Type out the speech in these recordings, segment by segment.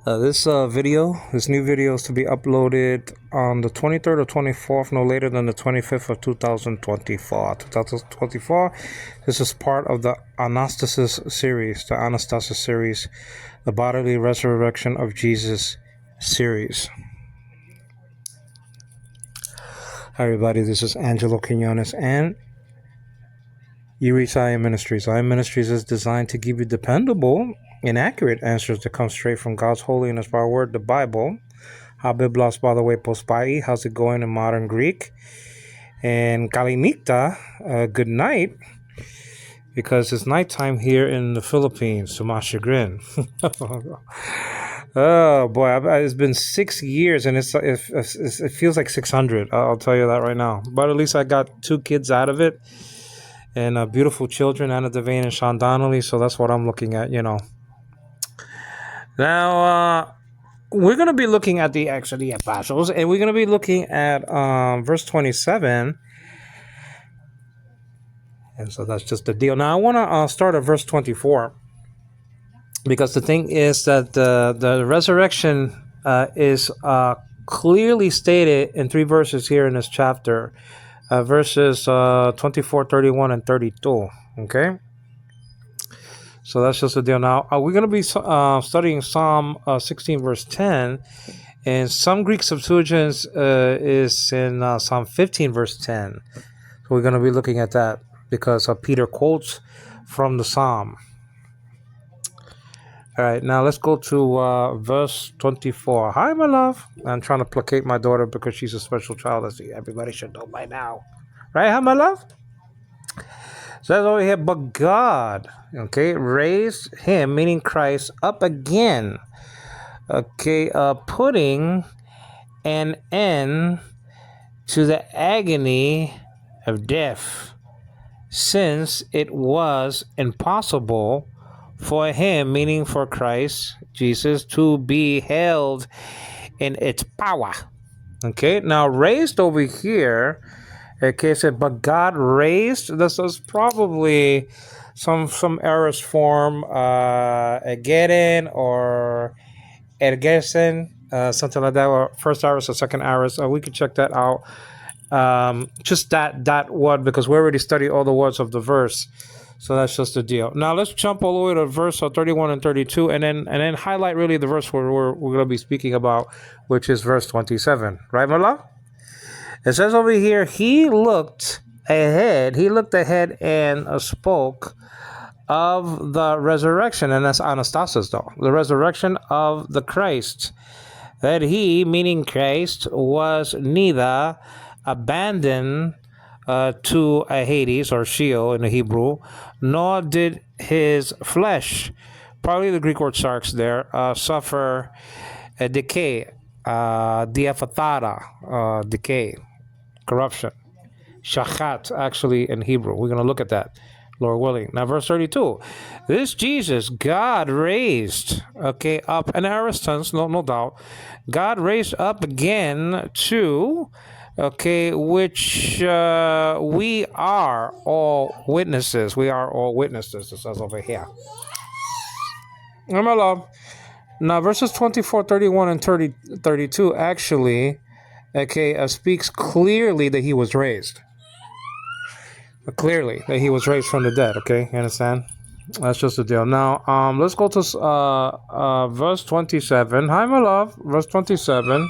This new video is to be uploaded on the 23rd or 24th, no later than the 25th of 2024. 2024. This is part of the ANASTASIS series, the bodily resurrection of Jesus series. Hi, everybody. This is Angelo Quinones, and you reach IM Ministries. IM Ministries is designed to give you dependable and accurate answers that come straight from God's holy and inspired word, the Bible. Habiblos, by the way, pospai. How's it going in modern Greek? And kalimita, good night, because it's nighttime here in the Philippines, to my chagrin. Oh boy, it's been 6 years, and it feels like 600. I'll tell you that right now. But at least I got 2 kids out of it, and beautiful children, Anna Devane and Sean Donnelly. So that's what I'm looking at, Now, we're going to be looking at the Acts of the Apostles, and we're going to be looking at verse 27. And so that's just the deal. Now, I want to start at verse 24, because the thing is that the resurrection is clearly stated in 3 verses here in this chapter, verses 24, 31, and 32. Okay? So that's just the deal. Now, we're going to be studying Psalm 16, verse 10. And some Greek Septuagints is in Psalm 15, verse 10. So we're going to be looking at that, because Peter quotes from the Psalm. All right, now let's go to verse 24. Hi, my love. I'm trying to placate my daughter because she's a special child, as everybody should know by now. Right, hi, my love? Says over here, but God, raised him, meaning Christ, up again, putting an end to the agony of death, since it was impossible for him, meaning for Christ Jesus, to be held in its power. Now raised over here, said, but God raised. This is probably some aorist form, Egeden or Ergesen, something like that, or first aorist or second aorist. We could check that out. Just that word, because we already studied all the words of the verse. So that's just the deal. Now let's jump all the way to verse 31 and 32, and then highlight really the verse where we're going to be speaking about, which is verse 27. Right, my love? It says over here, he looked ahead and spoke of the resurrection, and that's ANASTASIS, though, the resurrection of the Christ, that he, meaning Christ, was neither abandoned to a Hades or Sheol in the Hebrew, nor did his flesh, probably the Greek word sarx there, suffer a decay, diaphathara, decay, corruption. Shachat, actually, in Hebrew. We're going to look at that, Lord willing. Now, verse 32. This Jesus, God raised, up, and Ariston's, no doubt, God raised up again to, which we are all witnesses. We are all witnesses, it says over here. My love. Now, verses 24, 31, and 32 actually, speaks clearly that he was raised. Clearly that he was raised from the dead. You understand? That's just the deal. Now, let's go to verse 27. Hi, my love. Verse 27.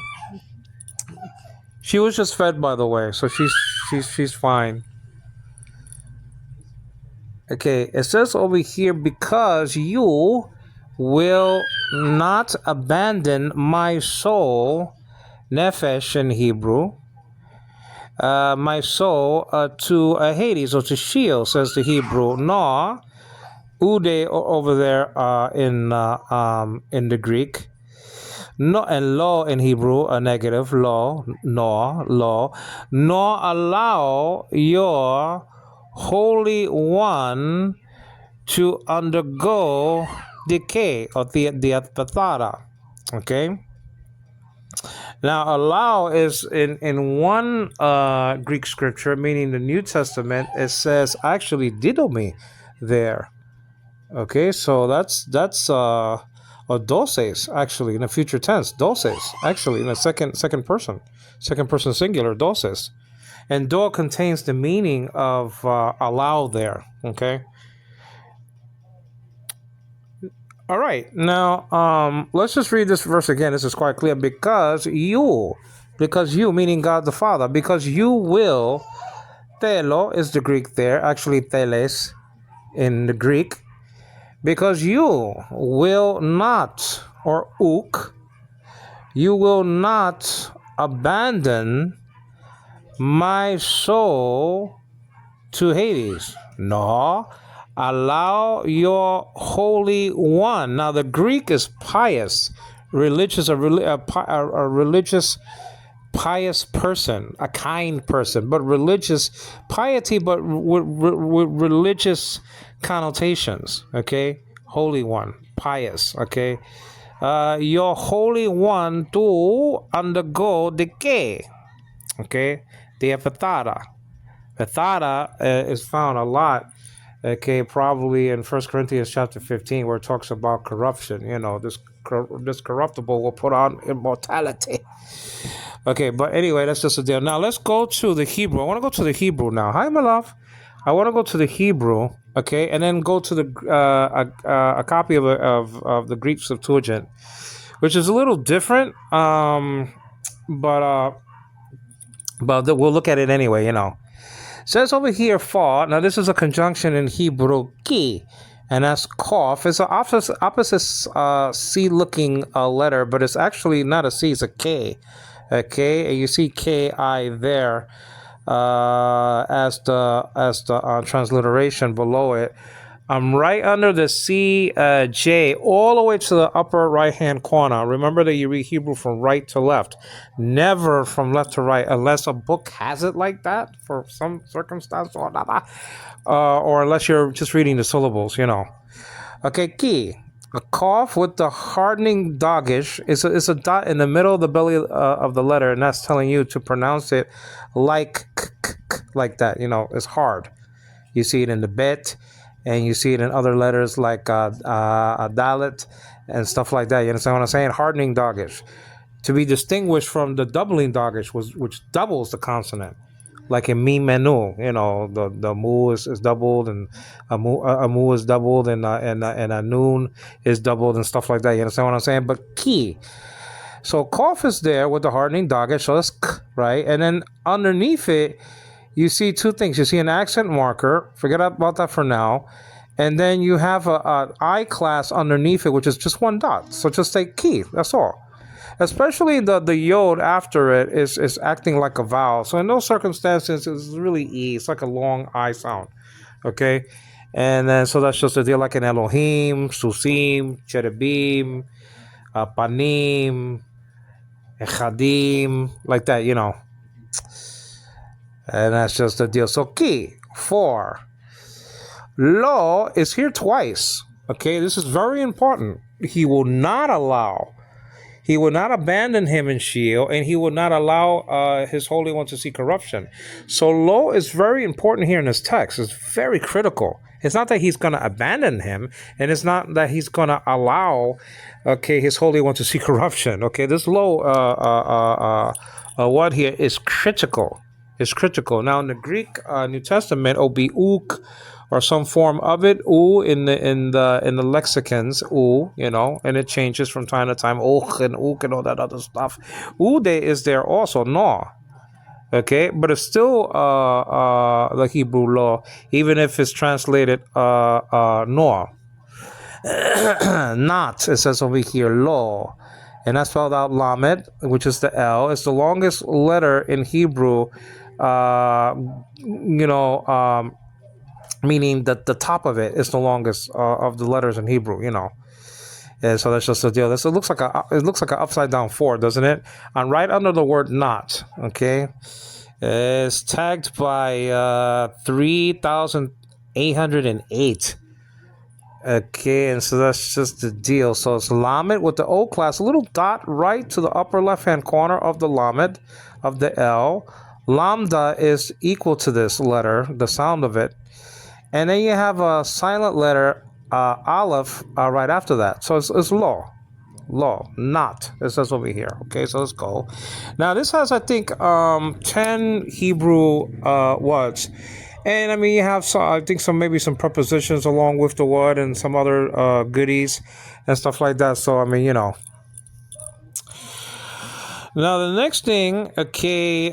She was just fed, by the way, so she's fine. It says over here, because you will not abandon my soul, nefesh in Hebrew, my soul to Hades or to Sheol, says the Hebrew, nor ude over there in the Greek, no, and law in Hebrew, a negative, law, nor allow your Holy One to undergo decay, or the pathara. Now, allow is in one Greek scripture, meaning the New Testament, it says actually didomi there. So that's or doses, actually, in the future tense. Doses, actually, in the second person singular, doses. And do contains the meaning of allow there. Okay. All right. Now, let's just read this verse again. This is quite clear. Because you, meaning God the Father, because you will, telo is the Greek there, actually teles in the Greek, because you will not, or uk, you will not abandon my soul to Hades. No, allow your Holy One. Now, the Greek is pious, religious, a religious, pious person, a kind person, but religious piety, but with religious connotations. Okay, Holy One, pious. Okay, your Holy One to undergo decay. Okay, the epithata. Epithata is found a lot. Okay, probably in 1 Corinthians chapter 15, where it talks about corruption. This corruptible will put on immortality. Okay, but anyway, that's just a deal. Now let's go to the Hebrew. I want to go to the Hebrew now. Hi, my love. I want to go to the Hebrew. Okay, and then go to the a copy of the Greek Septuagint, which is a little different. But we'll look at it anyway. Says over here for. Now this is a conjunction in Hebrew ki, and that's kof. It's an opposite C-looking letter, but it's actually not a C. It's a K. Okay, and you see Ki there as the transliteration below it. I'm right under the J, all the way to the upper right-hand corner. Remember that you read Hebrew from right to left, never from left to right, unless a book has it like that for some circumstance or unless you're just reading the syllables. Okay, ki. A cough with the hardening dogish is a dot in the middle of the belly of the letter, and that's telling you to pronounce it like like that. It's hard. You see it in the bet, and you see it in other letters like a dalet and stuff like that. You understand what I'm saying? Hardening dogish, to be distinguished from the doubling dogish, which doubles the consonant. Like in me menu, the mu is doubled, and a mu is doubled, and a noon is doubled, and stuff like that. You understand what I'm saying? But ki. So cough is there with the hardening dogged, so that's k, right? And then underneath it, you see two things. You see an accent marker. Forget about that for now. And then you have a I class underneath it, which is just one dot. So just say ki. That's all. Especially the yod after it is acting like a vowel. So in those circumstances, it's really E. It's like a long I sound. Okay? And then, so that's just a deal like an Elohim, Susim, Cherubim, Panim, Echadim, like that, And that's just the deal. So ki, 4. Lo is here twice. Okay? This is very important. He will not allow. He will not abandon him in Sheol, and he will not allow his Holy One to see corruption. So lo is very important here in this text. It's very critical. It's not that he's going to abandon him, and it's not that he's going to allow, his Holy One to see corruption. Okay, this lo word here is critical. It's critical. Now in the Greek New Testament, it'll be uk, or some form of it, in the lexicons, and it changes from time to time, and all that other stuff. Is there also, no. Okay, but it's still the Hebrew law, even if it's translated no. Not, it says over here, law. And that's spelled out lamed, which is the L. It's the longest letter in Hebrew, meaning that the top of it is the longest of the letters in Hebrew, And so that's just the deal. It looks like an upside down 4, doesn't it? And right under the word not, okay, it's tagged by 3,808. Okay, and so that's just the deal. So it's lamed with the O class, a little dot right to the upper left-hand corner of the lamed, of the L. Lambda is equal to this letter, the sound of it. And then you have a silent letter, aleph, right after that. So it's lo. Law. Not. It says over here. Okay, so let's go. Now this has, I think, 10 Hebrew words. And I mean, you have some, I think, maybe some prepositions along with the word and some other goodies and stuff like that. So I mean, Now the next thing, okay,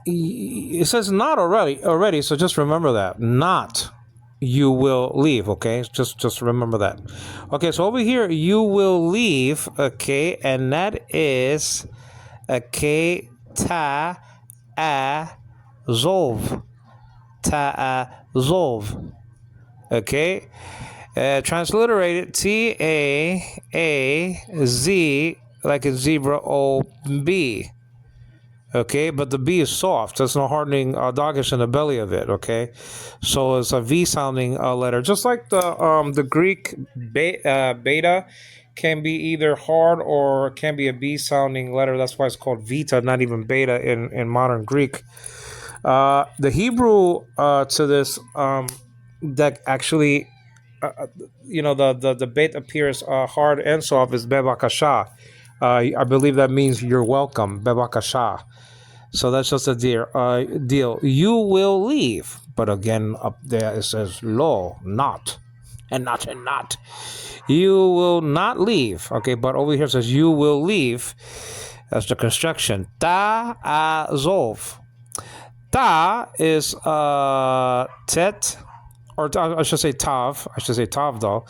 it says not already. So just remember that, not you will leave. Okay, just remember that. Okay, so over here you will leave. Okay, and that is okay, ta a zov, ta a zov. Okay, transliterated T-A-A-Z, like in zebra, O-B. Okay, but the B is soft. There's no hardening doggish in the belly of it. Okay, so it's a V sounding letter, just like the Greek beta can be either hard or can be a B sounding letter. That's why it's called vita, not even beta in modern Greek. The Hebrew to this that actually, the bet appears hard and soft is bebakasha. I believe that means you're welcome, bebakasha. So that's just a deal. You will leave, but again up there it says lo, not, and not and not. You will not leave. Okay, but over here it says you will leave. That's the construction. Ta azov. Ta is tet, or I should say tav. I should say tav though,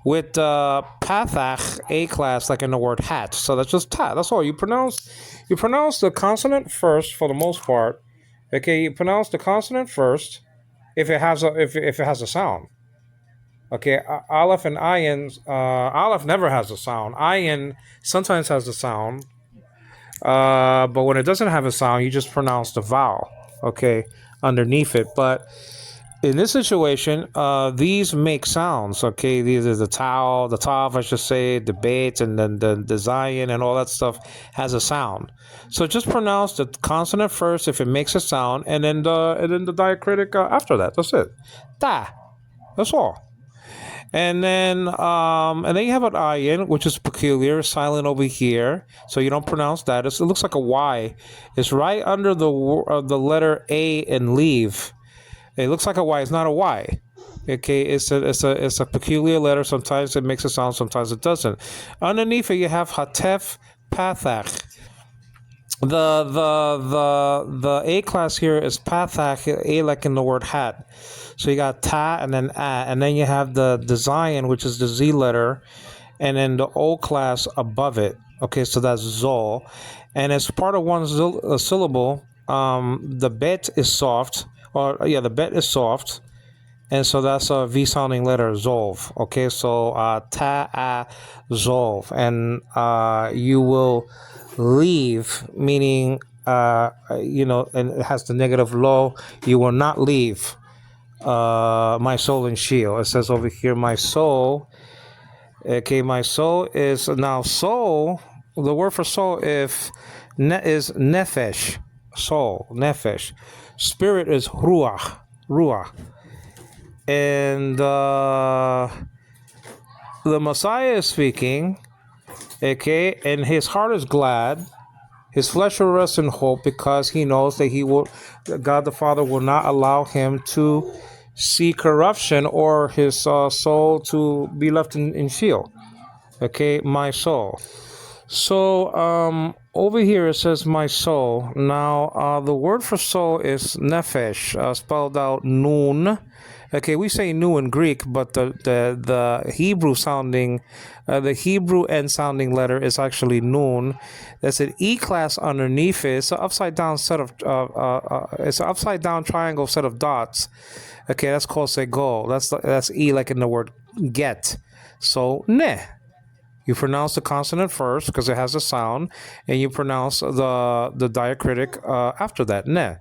with pathach a class like in the word hat. So that's just ta. That's all you pronounce. You pronounce the consonant first for the most part. Okay, you pronounce the consonant first if it has a sound. Okay, aleph and ayin. Aleph never has a sound. Ayin sometimes has a sound. But when it doesn't have a sound, you just pronounce the vowel, okay, underneath it. But in this situation, these make sounds, okay? These are the tav, I should say, the bait, and then the zayin and all that stuff has a sound. So just pronounce the consonant first if it makes a sound, and then the diacritic after that. That's it. Ta. That's all. And then you have an ayin, which is peculiar, silent over here, so you don't pronounce that. It looks like a Y. It's right under the letter A in leave. It looks like a Y. It's not a Y. Okay, it's a peculiar letter. Sometimes it makes a sound, sometimes it doesn't. Underneath it, you have hatef pathach. The A class here is pathach, A like in the word hat. So you got ta and then a, and then you have the zayin, which is the Z letter, and then the O class above it. Okay, so that's zol, and as part of one syllable, the bet is soft, the bet is soft, and so that's a V sounding letter, zolv. Okay, so ta a zolv, and you will leave, meaning and it has the negative lo. You will not leave. My soul and shield. It says over here, my soul. Okay, my soul is now soul. The word for soul is nefesh, soul, nefesh. Spirit is ruach, and the Messiah is speaking. Okay, and his heart is glad. His flesh will rest in hope because he knows that God the Father will not allow him to see corruption or his soul to be left in Sheol. Okay, my soul. So over here it says my soul. Now the word for soul is nefesh, spelled out nun. Okay, we say nu in Greek, but the Hebrew sounding, the Hebrew end sounding letter is actually nun. There's an E class underneath it. It's an upside down set of, it's an upside down triangle set of dots. Okay, that's called segol. That's E like in the word get. So you pronounce the consonant first because it has a sound, and you pronounce the diacritic after that, ne.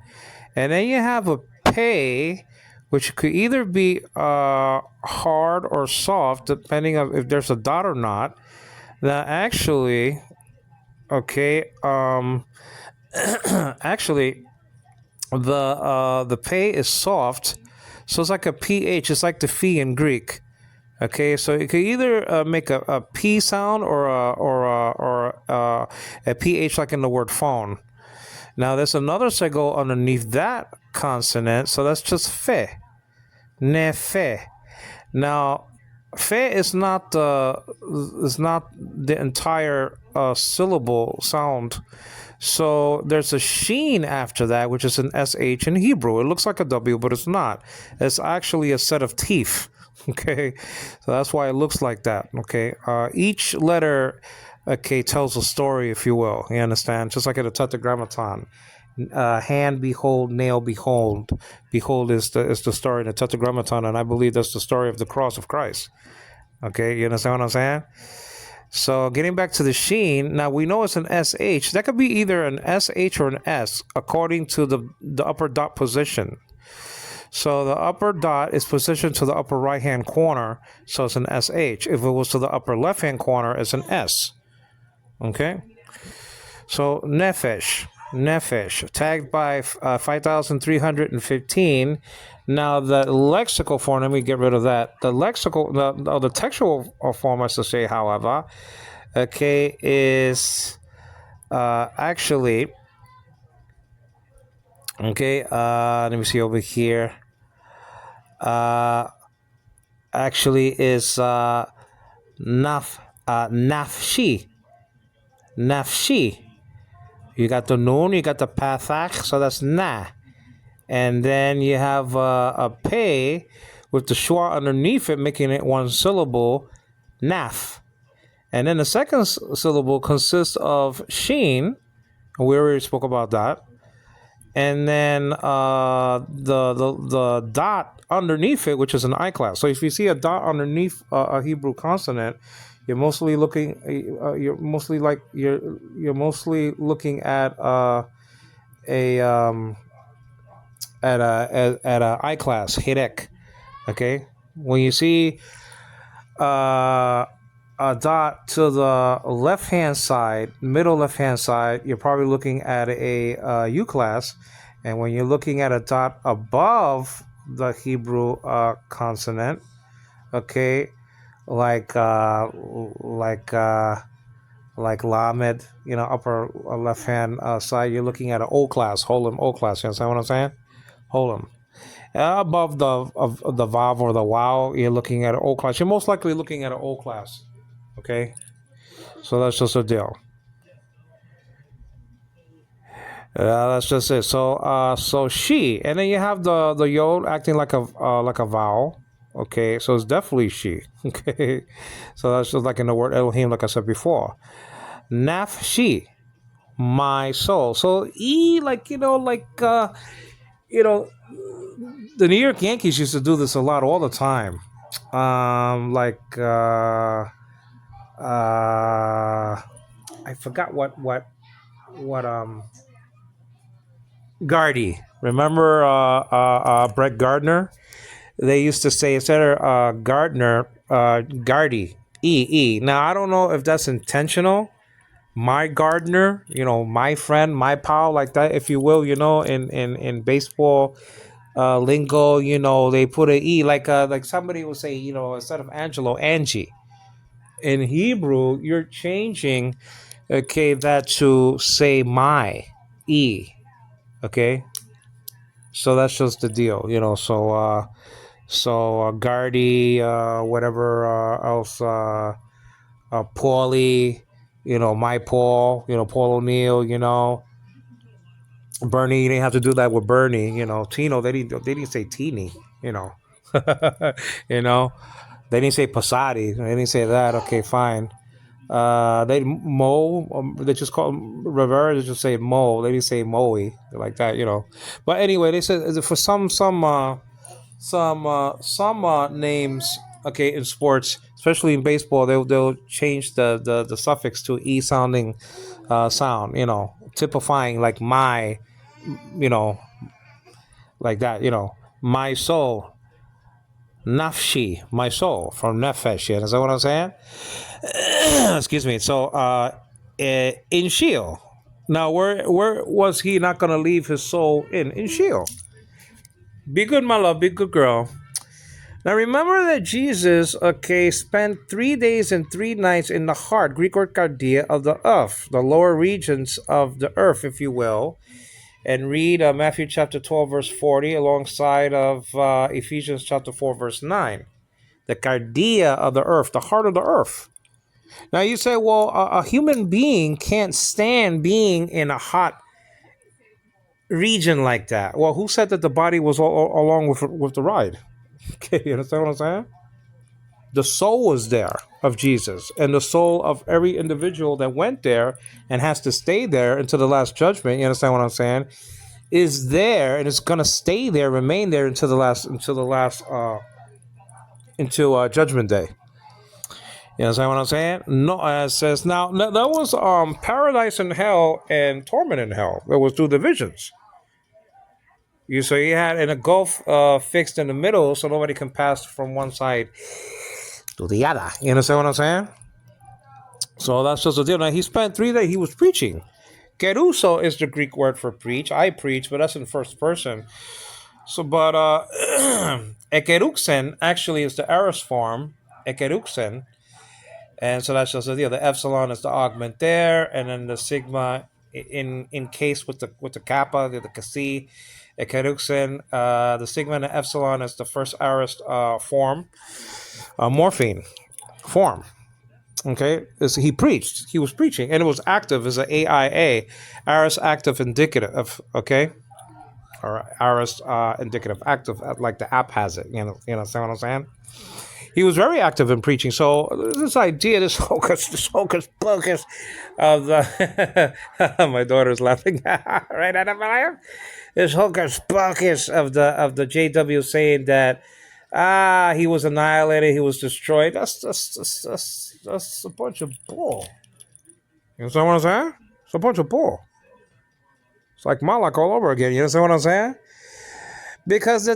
And then you have a pay, which could either be hard or soft, depending on if there's a dot or not. Now, actually, okay, actually, the pay is soft, so it's like a ph. It's like the phi in Greek. Okay, so it could either make a P sound or a PH like in the word phone. Now there's another sigle underneath that consonant, so that's just fe, ne fe. Now, fe is not the entire syllable sound. So there's a sheen after that, which is an sh in Hebrew. It looks like a W, but it's not. It's actually a set of teeth. Okay, so that's why it looks like that. Okay, each letter, okay, tells a story, if you will. You understand? Just like in the Tetragrammaton. Hand behold, nail behold. Behold is the story in the Tetragrammaton, and I believe that's the story of the cross of Christ. Okay, you understand what I'm saying? So getting back to the sheen, now we know it's an sh. That could be either an sh or an s according to the upper dot position. So the upper dot is positioned to the upper right hand corner, so it's an sh. If it was to the upper left hand corner, it's an s. Okay. So nefesh, tagged by 5,315. Now the lexical form, let me get rid of that. The textual form, I should say, however, okay, is actually, okay, let me see over here. Actually is nafshi. Nafshi. You got the noon, you got the pathach, so that's na. And then you have a pay with the schwa underneath it, making it one syllable, naf. And then the second syllable consists of sheen. We already spoke about that. And then the dot underneath it, which is an I class. So if you see a dot underneath a Hebrew consonant, you're mostly looking. You're mostly looking at a at a I class hirek. Okay, when you see a dot to the left hand side, middle left hand side, you're probably looking at a U class, and when you're looking at a dot above the Hebrew consonant, okay, like lamed, upper left hand side, you're looking at an O class, Holem O class. You understand what I'm saying? Holem. Above the vav or the wow, you're looking at an O class. You're most likely looking at an O class. Okay, so that's just a deal. That's just it. So she, and then you have the yod acting like a vowel. Okay, so it's definitely she. Okay, so that's just like in the word Elohim, like I said before. Naf she, my soul. So you know, the New York Yankees used to do this a lot, all the time. I forgot what Gardy. Remember Brett Gardner? They used to say instead of Gardner, Gardy. Now I don't know if that's intentional. My gardener, my friend, my pal, like that, if you will, in baseball lingo, they put an E, like somebody will say, instead of Angelo, Angie. In Hebrew, you're changing, okay, that to say my E, okay. So that's just the deal, So Gardy, whatever else, Paulie, my Paul, Paul O'Neill, Bernie. You didn't have to do that with Bernie, Tino. They didn't say Teeny, you know, you know. They didn't say Passati. They didn't say that. Okay, fine. They Mo. They just call Rivera. They just say Mo. They didn't say Moe like that. But anyway, they said for some names, okay, in sports, especially in baseball, they'll change the suffix to e sounding sound, typifying like my, you know, like that, my soul, nafshi, my soul from nefesh. Yeah, is that what I'm saying? Excuse me. So in Sheol. Now, where was he not going to leave his soul in Sheol? Be good, my love. Be good, girl. Now remember that Jesus, okay, spent 3 days and 3 nights in the heart, Greek word cardia, of the earth, the lower regions of the earth, if you will, and read Matthew chapter 12, verse 40, alongside of Ephesians chapter 4, verse 9. The cardia of the earth, the heart of the earth. Now you say, well, a human being can't stand being in a hot region like that. Well, who said that the body was along with the ride? Okay, you understand what I'm saying? The soul was there of Jesus, and the soul of every individual that went there and has to stay there until the last judgment. You understand what I'm saying? Is there, and it's gonna stay there, remain there until judgment day. You understand what I'm saying? No, it says now that was paradise and hell and torment in hell. There was two divisions. So you had in a gulf fixed in the middle, so nobody can pass from one side to the other. You understand what I'm saying? So that's just the deal. Now he spent 3 days. He was preaching. Keruso is the Greek word for preach. I preach, but that's in first person. So, but ekeruxen actually is the aorist form. Ekeruxen. And so that's just the deal. The epsilon is the augment there, and then the sigma in case with the kappa, the kasi, ekeruxen. The sigma and the epsilon is the first aorist form, morpheme form. Okay, he preached. He was preaching, and it was active as an AIA, aorist active indicative. Okay, or aorist indicative active, like the app has it. You know, see what I'm saying? He was very active in preaching. So this idea, this hocus pocus of the my daughter's laughing right at him. This hocus pocus of the JW saying that he was annihilated, he was destroyed. That's a bunch of bull. You know what I'm saying? It's a bunch of bull. It's like Malak all over again. You know what I'm saying? Because the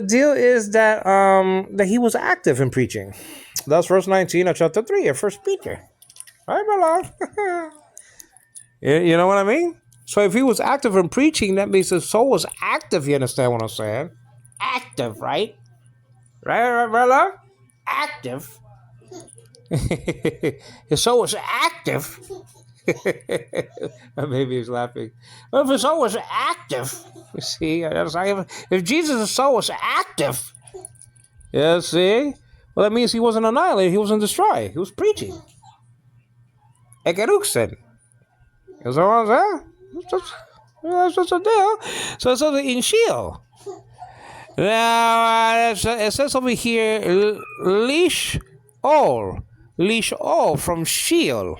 deal is that he was active in preaching. That's verse 19 of chapter 3 of First Peter. Right, my love? You know what I mean? So if he was active in preaching, that means his soul was active. You understand what I'm saying? Active, right? Right, my love? Active. His soul was active. Maybe he's laughing. Well, if his soul was active, you see, if Jesus' soul was active, yeah, see, well, that means he wasn't annihilated, he wasn't destroyed, he was preaching. Ekeruxen. You know what I'm saying? That's just a deal. So it's over in Sheol. Now, it says over here, leash all from Sheol.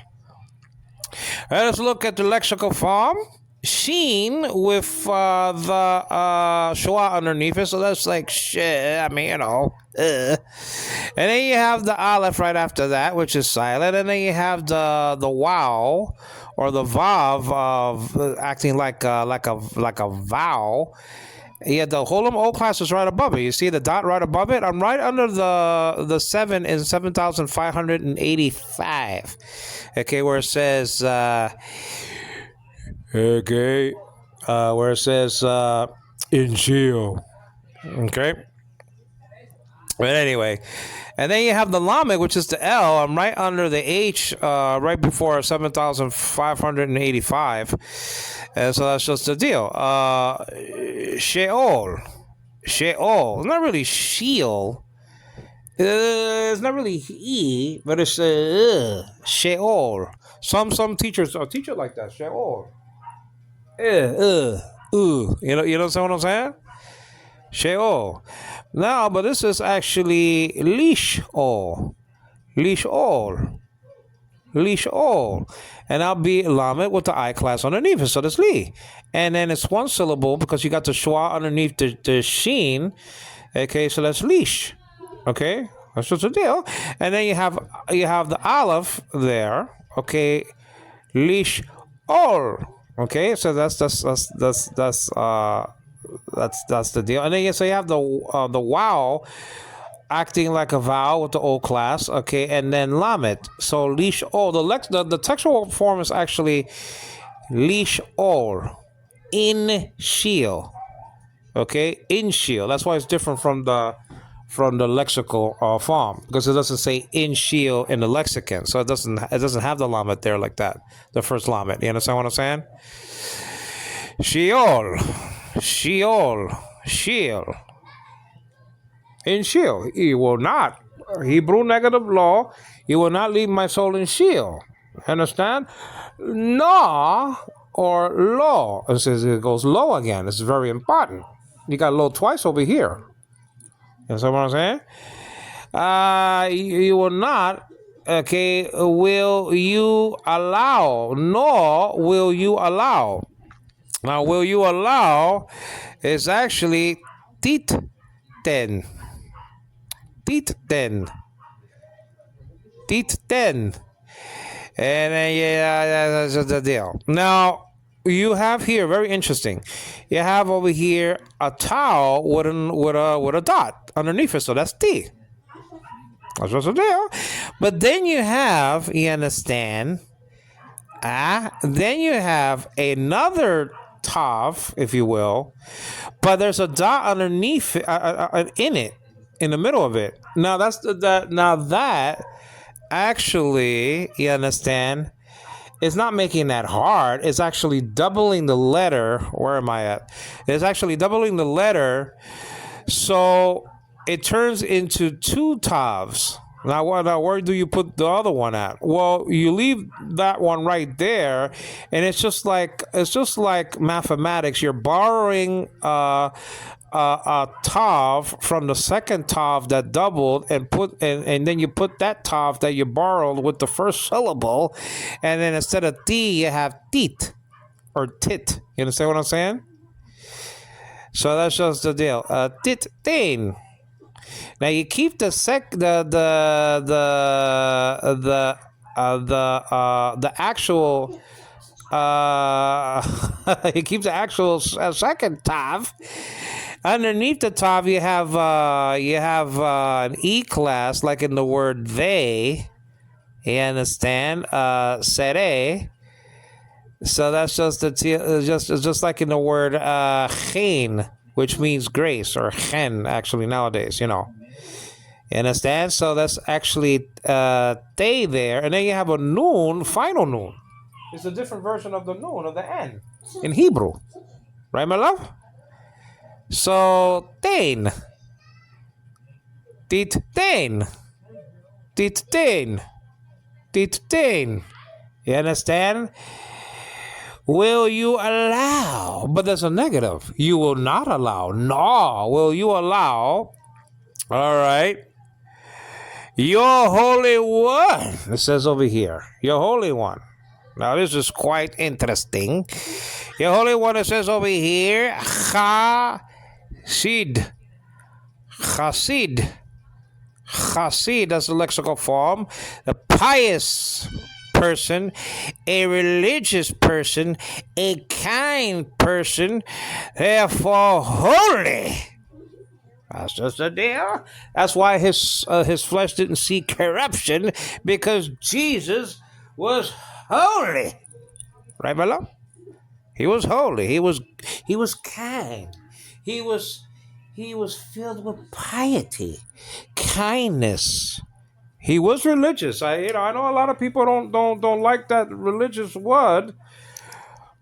Let's look at the lexical form. Sheen with the schwa underneath it, so that's like shit. I mean, And then you have the aleph right after that, which is silent, and then you have the wow or the vav of acting like a vowel. Yeah, the Holem O class is right above it. You see the dot right above it? I'm right under the 7 in 7,585. Okay, where it says, where it says, in Sheol. Okay. But anyway, and then you have the Lamed, which is the L. I'm right under the H, right before 7,585. And so that's just the deal. Sheol. Sheol. It's not really Sheol. It's not really E, but it's Sheol. Some teachers teach it like that. Sheol. You know what I'm saying? Sheol. Now, but this is actually Lishol. Lishol. Lishol. And I'll be Lamed with the I class underneath it. So that's Li. And then it's one syllable because you got the schwa underneath the sheen. Okay, so that's Lish. Okay, that's just a deal. And then you have the aleph there. Okay, Lish Or. Okay, so that's the deal. And then so you have the wow acting like a vowel with the O class. Okay, and then Lamed. So Lish Or. The textual form is actually Lish Or in Sheol. Okay, in Sheol. That's why it's different from the from the lexical form, because it doesn't say in Sheol in the lexicon, so it doesn't have the lamed there like that. The first lamed. You understand what I'm saying? Sheol, Sheol, Sheol. In Sheol, he will not. Hebrew negative law. He will not leave my soul in Sheol. Understand? No or lo. It says it goes low again. It's very important. You got low twice over here. You understand what I'm saying? You will not. Okay, will you allow? Nor will you allow. Now, will you allow is actually titen. Titen. Titen. And that's the deal. Now, you have here, very interesting. You have over here a towel with a dot underneath it, so that's T. That's what's the deal. But then you have, you understand, then you have another tav, if you will, but there's a dot underneath in it, in the middle of it. Now that actually, you understand, it's not making that hard. It's actually doubling the letter. Where am I at? It's actually doubling the letter, so it turns into two tavs. Now, where do you put the other one at? Well, you leave that one right there, and it's just like mathematics. You're borrowing a tav from the second tav that doubled, and then you put that tav that you borrowed with the first syllable, and then instead of t, you have tit or tit. You understand what I'm saying? So that's just the deal. Tit tain. Now you keep the actual you keep the actual second tav. Underneath the tav you have an e class, like in the word they. You understand? Sere. So that's just just like in the word chen, which means grace, or chen, actually, nowadays, you know. You understand? So that's actually they there. And then you have a noon, final noon. It's a different version of the noon, of the N, in Hebrew. Right, my love? So, tain. Tit tain. Tit tain. Tit tain. You understand? Will you allow? But there's a negative. You will not allow. No. Will you allow? All right. Your Holy One. It says over here. Your Holy One. Now, this is quite interesting. Your Holy One, it says over here. Chasid. Chasid. Chasid, that's the lexical form. A pious person, a religious person, a kind person, therefore holy. That's just the deal. That's why his flesh didn't see corruption, because Jesus was holy. Right, my love? He was holy. He was kind. He was filled with piety, kindness. He was religious. I know a lot of people don't like that religious word,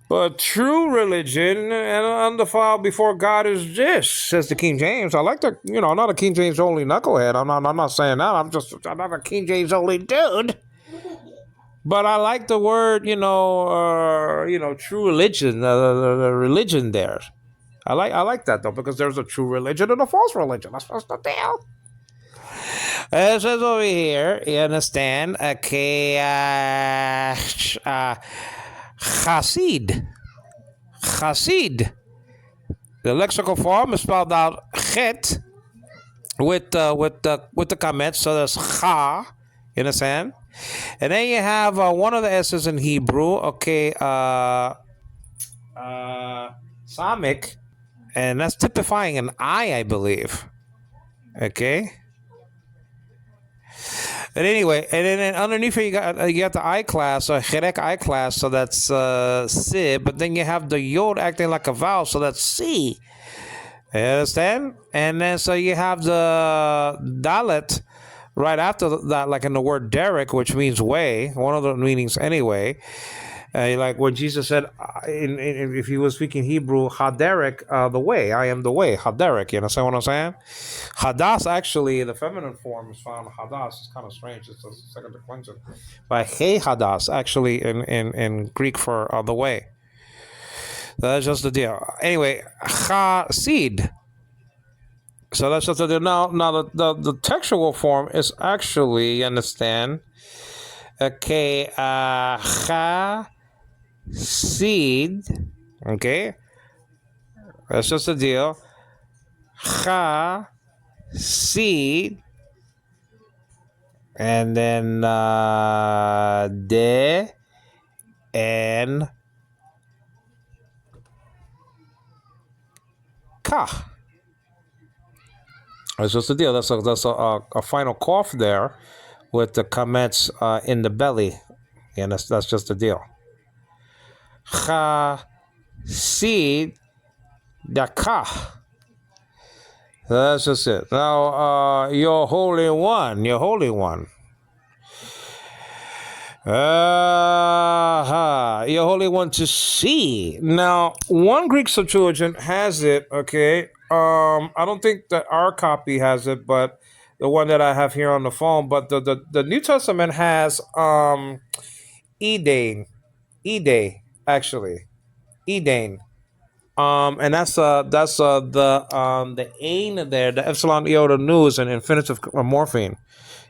but true religion and undefiled before God is this, says the King James. I like the, I'm not a King James only knucklehead. I'm not saying that. I'm not a King James only dude. But I like the word, true religion, the religion there. I like that though, because there's a true religion and a false religion. That's the deal. It says over here, you understand? Okay, Chasid. Chasid. The lexical form is spelled out chet with the kamet, so there's cha. You understand? And then you have one of the S's in Hebrew. Okay, Samic, and that's typifying an I believe. Okay. But anyway, and then underneath it you got the I class, or Cherek I class, so that's Si. But then you have the Yod acting like a vowel, so that's Si. You understand? And then so you have the dalet right after that, like in the word derek, which means way, one of the meanings anyway. Like when Jesus said, if he was speaking Hebrew, Haderek, the way, I am the way, Haderek. You understand what I'm saying? Hadas, actually, the feminine form is found. Hadas. It's kind of strange. It's a second declension. But Hey Hadas, actually, in Greek for the way. That's just the deal. Anyway, Chasid. So that's just the deal. Now the textual form is actually, you understand, okay, Chasid. Okay, that's just the deal. Chasid. And then de and ka. That's just the deal. That's a final cough there with the comments in the belly. And that's just the deal. Cha si da ka. That's just it. Now, your Holy One, your Holy One. Your Holy One to see. Now, one Greek Septuagint has it, okay? I don't think that our copy has it, but the one that I have here on the phone. But the New Testament has Edane. Actually. Edane. And the ain there, the epsilon iota nu is an infinitive morpheme.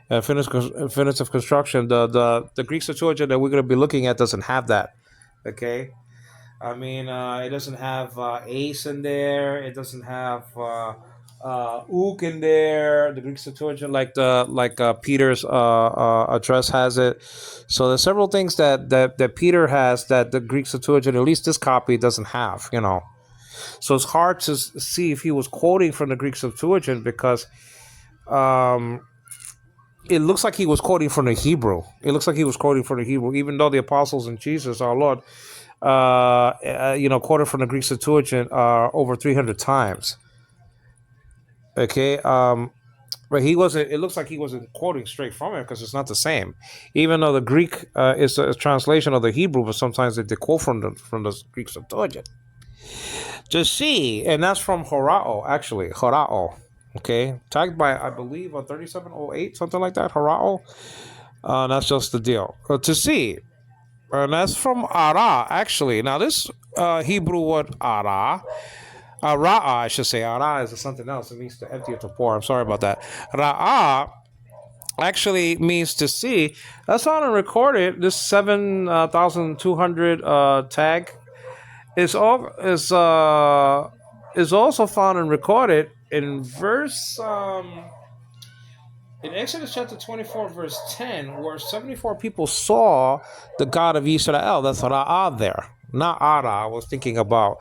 Infinitive construction. The Greek Septuagint that we're going to be looking at doesn't have that. Okay, I mean, it doesn't have ace in there. It doesn't have ook in there. The Greek Septuagint, like Peter's address has it. So there's several things that Peter has that the Greek Septuagint, at least this copy, doesn't have. So it's hard to see if he was quoting from the Greek Septuagint because it looks like he was quoting from the Hebrew. Even though the apostles and Jesus, our Lord, quoted from the Greek Septuagint over 300 times. Okay, but he wasn't. It looks like he wasn't quoting straight from it because it's not the same. Even though the Greek is a translation of the Hebrew, but sometimes they quote from the Greek Septuagint. To see, and that's from Horao, actually. Horao. Okay, tagged by, I believe, a 3708, something like that. Horao. That's just the deal. To see, and that's from Ara, actually. Now, this Hebrew word Ara, Ra'a, I should say. Ara is something else. It means to empty or to pour. I'm sorry about that. Ra'a actually means to see. That's on and recorded. This 7,200 tag is also found and recorded in verse in Exodus chapter 24 verse 10, where 74 people saw the God of Israel. That's Ra'ah there, not Ara. I was thinking about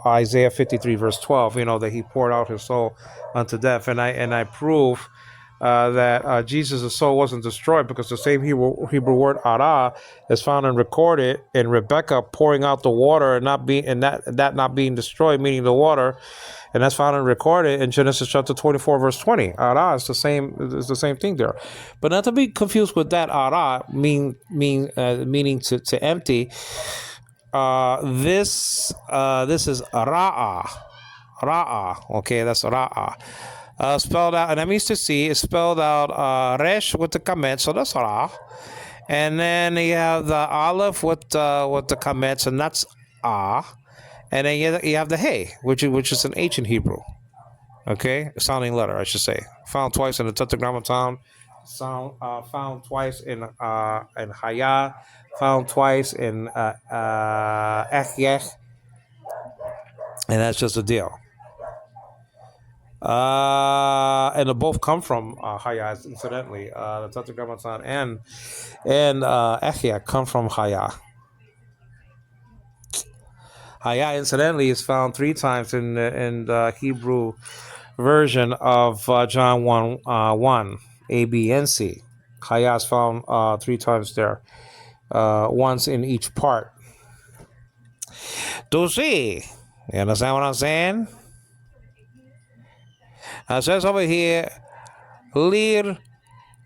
Isaiah 53 verse 12, that he poured out his soul unto death, and I prove that Jesus' soul wasn't destroyed because the same Hebrew word ara is found and recorded in Rebecca pouring out the water and that not being destroyed, meaning the water, and that's found and recorded in Genesis chapter 24 verse 20. Ara is the same thing there, but not to be confused with that ara meaning to empty. This is Ra'a. Okay, that's Ra'a. Spelled out, and that means to see. It's spelled out Resh with the kamet, so that's Ra. And then you have the Aleph with the kamet, and that's Ah. And then you have the Hey, which is an H in Hebrew. Okay, sounding letter, I should say. Found twice in the Tetragrammaton. Found twice in Haya. Found twice in Echyech. And that's just a deal. And they both come from Haya, incidentally. The Tetragrammaton and Echia come from Haya. Haya, incidentally, is found 3 times in the Hebrew version of John 1, A, B, and C. Haya is found 3 times there, once in each part. Doze. You understand what I'm saying? It says over here, lir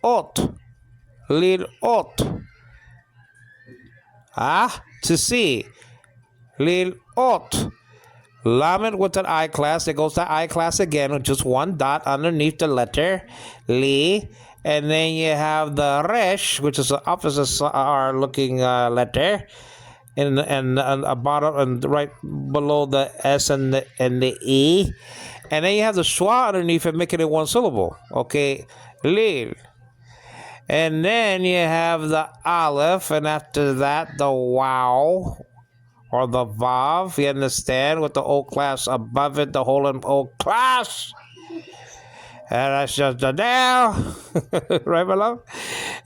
ot. Lir ot. To see. Lir ot. Lamed with an I class. It goes to I class again with just one dot underneath the letter li. And then you have the resh, which is the opposite R looking letter. And a bottom and right below the S and the E. And then you have the schwa underneath it, making it one syllable. Okay. Lil. And then you have the aleph, and after that, the wow. Or the vav, you understand, with the O class above it, the whole O class. And that's just the now, right below.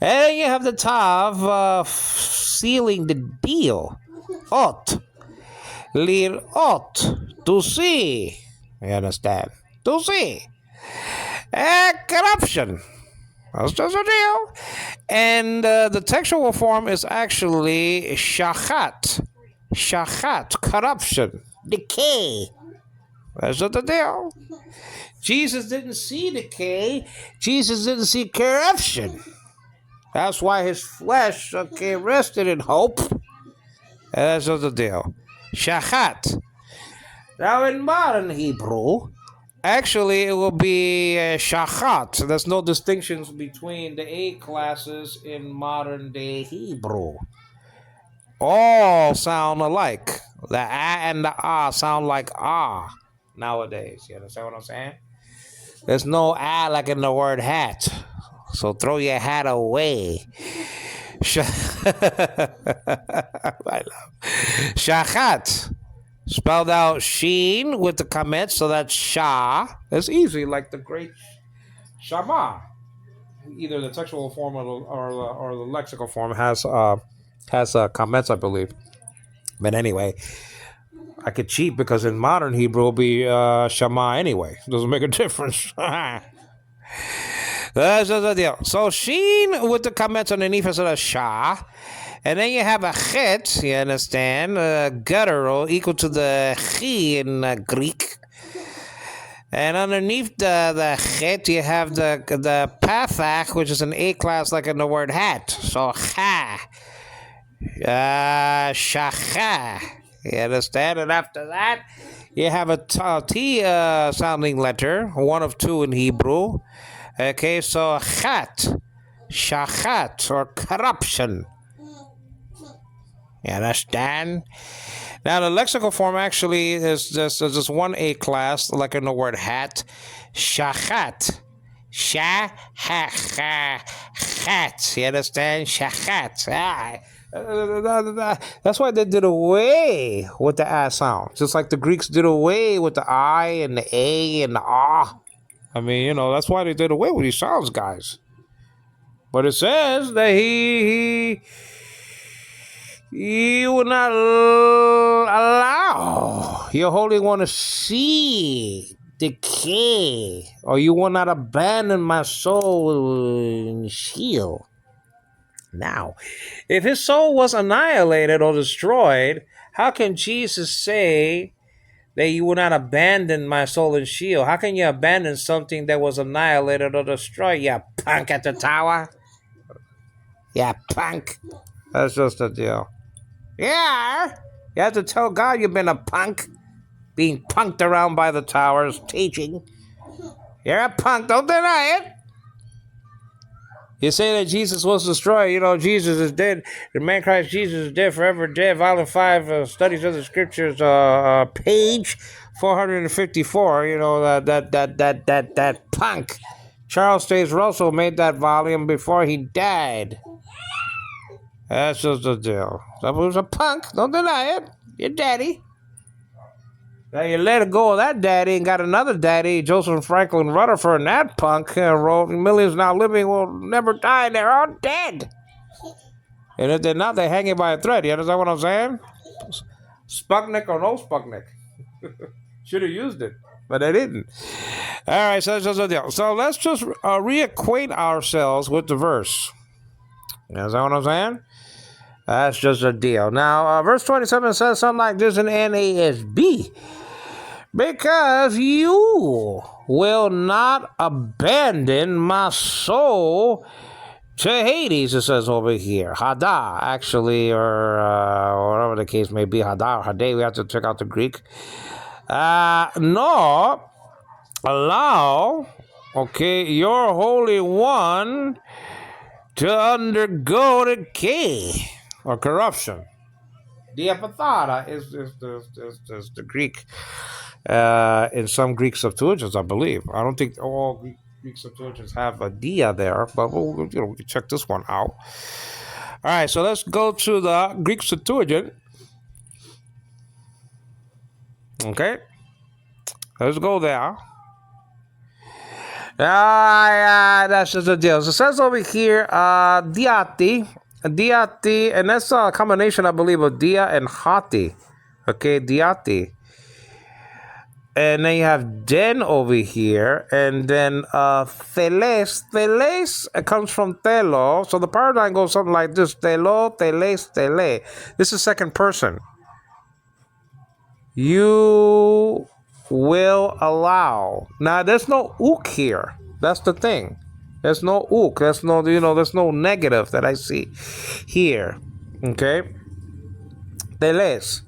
And then you have the tav sealing the deal. Ot. Lir ot. To see. You understand? To see. And corruption. That's just a deal. And the textual form is actually shachat. Shachat, corruption, decay. That's not the deal. Jesus didn't see decay. Jesus didn't see corruption. That's why his flesh, rested in hope. And that's not the deal. Shachat. Now in modern Hebrew, actually it will be shachat. There's no distinctions between the A classes in modern day Hebrew. All sound alike. The a and the ah sound like ah nowadays. You understand what I'm saying? There's no a like in the word hat. So throw your hat away. Shachat. Spelled out sheen with the kamet, so that's shah. It's easy, like the great Shama. Either the textual form or the lexical form has comments, I believe. But anyway, I could cheat because in modern Hebrew it'll be Shema anyway. Doesn't make a difference. That's the deal. So sheen with the comments underneath instead of shah. And then you have a chet, you understand, guttural, equal to the chi in Greek. And underneath the chet, you have the pathach, which is an A class like in the word hat. So cha. Shacha. You understand? And after that, you have a T sounding letter, one of two in Hebrew. Okay, so chat, shachat, or corruption. You understand? Now, the lexical form actually is just one A class, like in the word hat. Shachat. Shachat. You understand? Shachat. That's why they did away with the ah sound. Just like the Greeks did away with the I and the A and the ah. I mean, that's why they did away with these sounds, guys. But it says that he will not allow your Holy One to see decay, or you will not abandon my soul in Sheol. Now, if his soul was annihilated or destroyed, how can Jesus say that you will not abandon my soul in Sheol? How can you abandon something that was annihilated or destroyed, you punk at the tower? Yeah, punk. That's just a deal. Yeah, you have to tell God you've been a punk, being punked around by the towers, teaching. You're a punk, don't deny it. You say that Jesus was destroyed. Jesus is dead. The man Christ Jesus is dead, forever dead. Volume 5, Studies of the Scriptures, page 454. That punk. Charles Taze Russell made that volume before he died. That's just the deal. So he was a punk. Don't deny it. Your daddy. Now you let go of that daddy and got another daddy, Joseph Franklin Rutherford, and that punk wrote, "Millions now living will never die. They're all dead." And if they're not, they're hanging by a thread. You understand what I'm saying? Sputnik or no Sputnik. Should have used it, but they didn't. All right, so let's just reacquaint ourselves with the verse. You understand what I'm saying? That's just a deal. Now, verse 27 says something like this in NASB. because you will not abandon my soul to Hades, it says over here. Hada, actually, or whatever the case may be. Hada or Hade, we have to check out the Greek. Nor allow, okay, your Holy One to undergo decay or corruption. Diapathara is the Greek in some Greek Septuagints, I believe. I don't think all Greek Septuagints have a dia there, but we can check this one out. All right, so let's go to the Greek Septuagint. Okay, let's go there. That's just the deal. So it says over here, diati, and that's a combination, I believe, of dia and hati. Okay, diati. And then you have den over here, and then teles. Teles comes from telo, so the paradigm goes something like this: telo, teles, tele. This is second person. You will allow. Now, there's no uk here. That's the thing. There's no uk. There's no, there's no negative that I see here. Okay. Teles.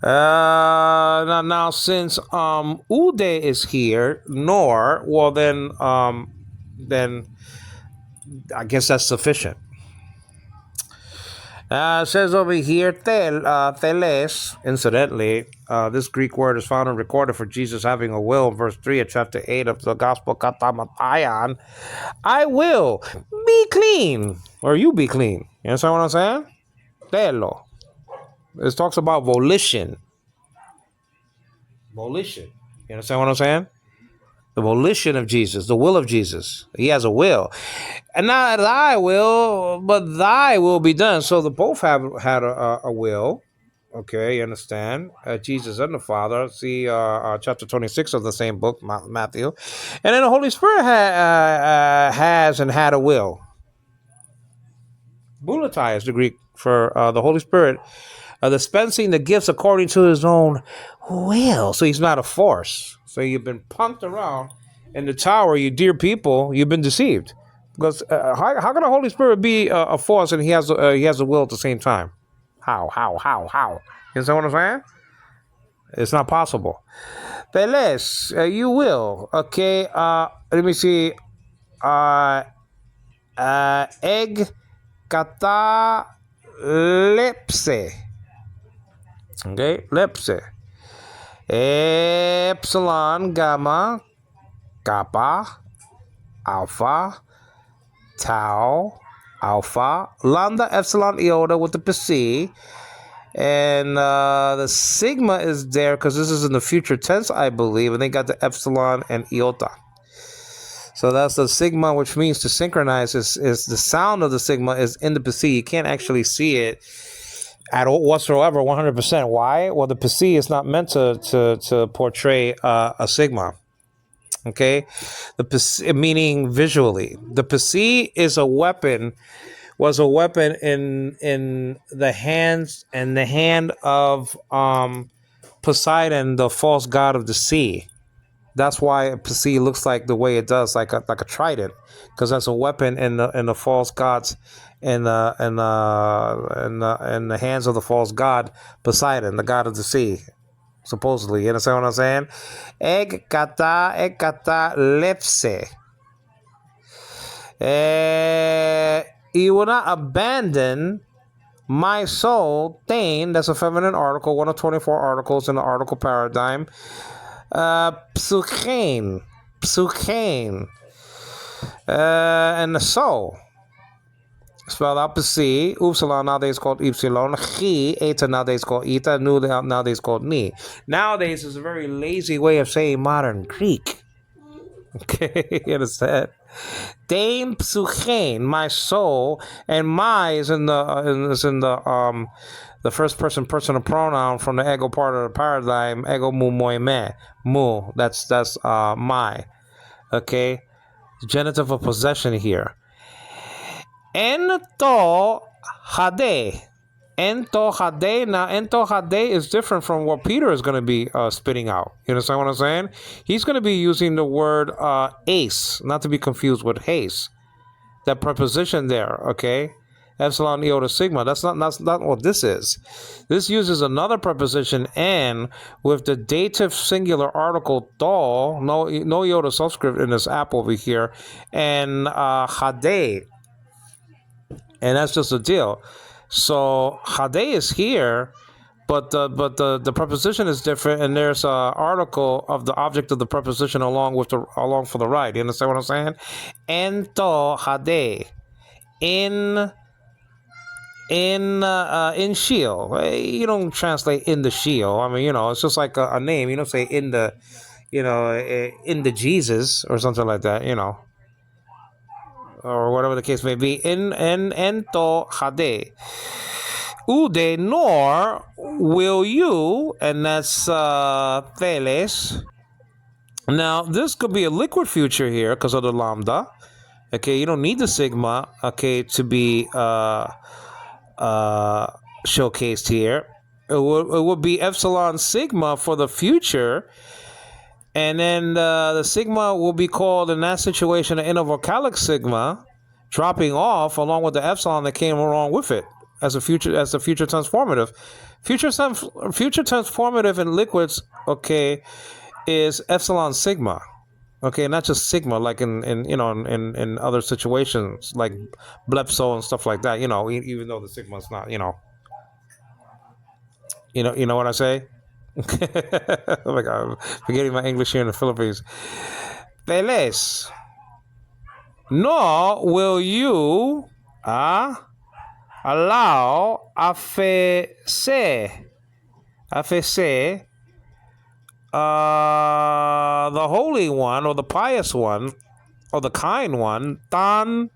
Now since ude is here, nor, well then I guess that's sufficient. It says over here, teles, incidentally, this Greek word is found and recorded for Jesus having a will in verse 3 of chapter 8 of the Gospel Katamatayan. I will be clean, or you be clean. You understand what I'm saying? Telo. It talks about volition. Volition. You understand what I'm saying? The volition of Jesus, the will of Jesus. He has a will. And not thy will, but thy will be done. So the both had a will. Okay, you understand? Jesus and the Father. See chapter 26 of the same book, Matthew. And then the Holy Spirit has and had a will. Bulatai is the Greek for the Holy Spirit. Dispensing the gifts according to his own will. So he's not a force. So you've been punked around in the tower, you dear people, you've been deceived. Because how can the Holy Spirit be a force and he has a will at the same time? How? You understand what I'm saying? It's not possible. Teles, you will. Okay, let me see. Egg kata lepse. Okay, lepse. Epsilon, gamma, kappa, alpha, tau, alpha, lambda, epsilon, iota with the psi. And the sigma is there because this is in the future tense, I believe. And they got the epsilon and iota. So that's the sigma, which means to synchronize. Is the sound of the sigma is in the psi. You can't actually see it at all whatsoever, 100%. Why? Well, the psi is not meant to portray a sigma. Okay, the psi, meaning visually, the psi is a weapon. Was a weapon in the hands and the hand of Poseidon, the false god of the sea. That's why psi looks like the way it does, like a trident, because that's a weapon in the false gods, in the hands of the false god Poseidon, the god of the sea, supposedly. You understand what I'm saying? Egg kata lepse. You will not abandon my soul. Tain, that's a feminine article, one of 24 articles in the article paradigm. Psuchein, and the soul. Spelled out psi, upsilon nowadays called epsilon, chi, eta nowadays called eta, nu nowadays called ni. Nowadays is a very lazy way of saying modern Greek. Okay, you understand? Dein psuchein, my soul, and my is in the first person personal pronoun from the ego part of the paradigm. Ego mu moi me mu. That's my. Okay, genitive of possession here. En to hade. Ento hade. Now, ento hade is different from what Peter is going to be spitting out. You understand what I'm saying? He's going to be using the word ace, not to be confused with haste. That preposition there, okay? Epsilon iota sigma. That's not what this is. This uses another preposition and with the dative singular article dol, no iota subscript in this app over here, and hade, and that's just a deal. So hade is here, but the preposition is different, and there's a article of the object of the preposition along for the right. You understand what I'm saying? Ento hade in Shio. You don't translate in the Shio. I mean, it's just like a name. You don't say in the, in the Jesus or something like that. Or whatever the case may be. In ento hade. Ude nor will you, and that's theles. Now this could be a liquid future here because of the lambda. Okay, you don't need the sigma. Okay, to be showcased here. It would be epsilon sigma for the future, and then the sigma will be called in that situation an intervocalic sigma, dropping off along with the epsilon that came along with it as the future transformative. Future transformative in liquids, okay, is epsilon sigma. Okay, not just sigma, like in other situations like blepso and stuff like that. Even though the sigma is not, you know what I say. Oh my God, I'm forgetting my English here in the Philippines. Teles, nor will you allow afese, the holy one or the pious one or the kind one, Tan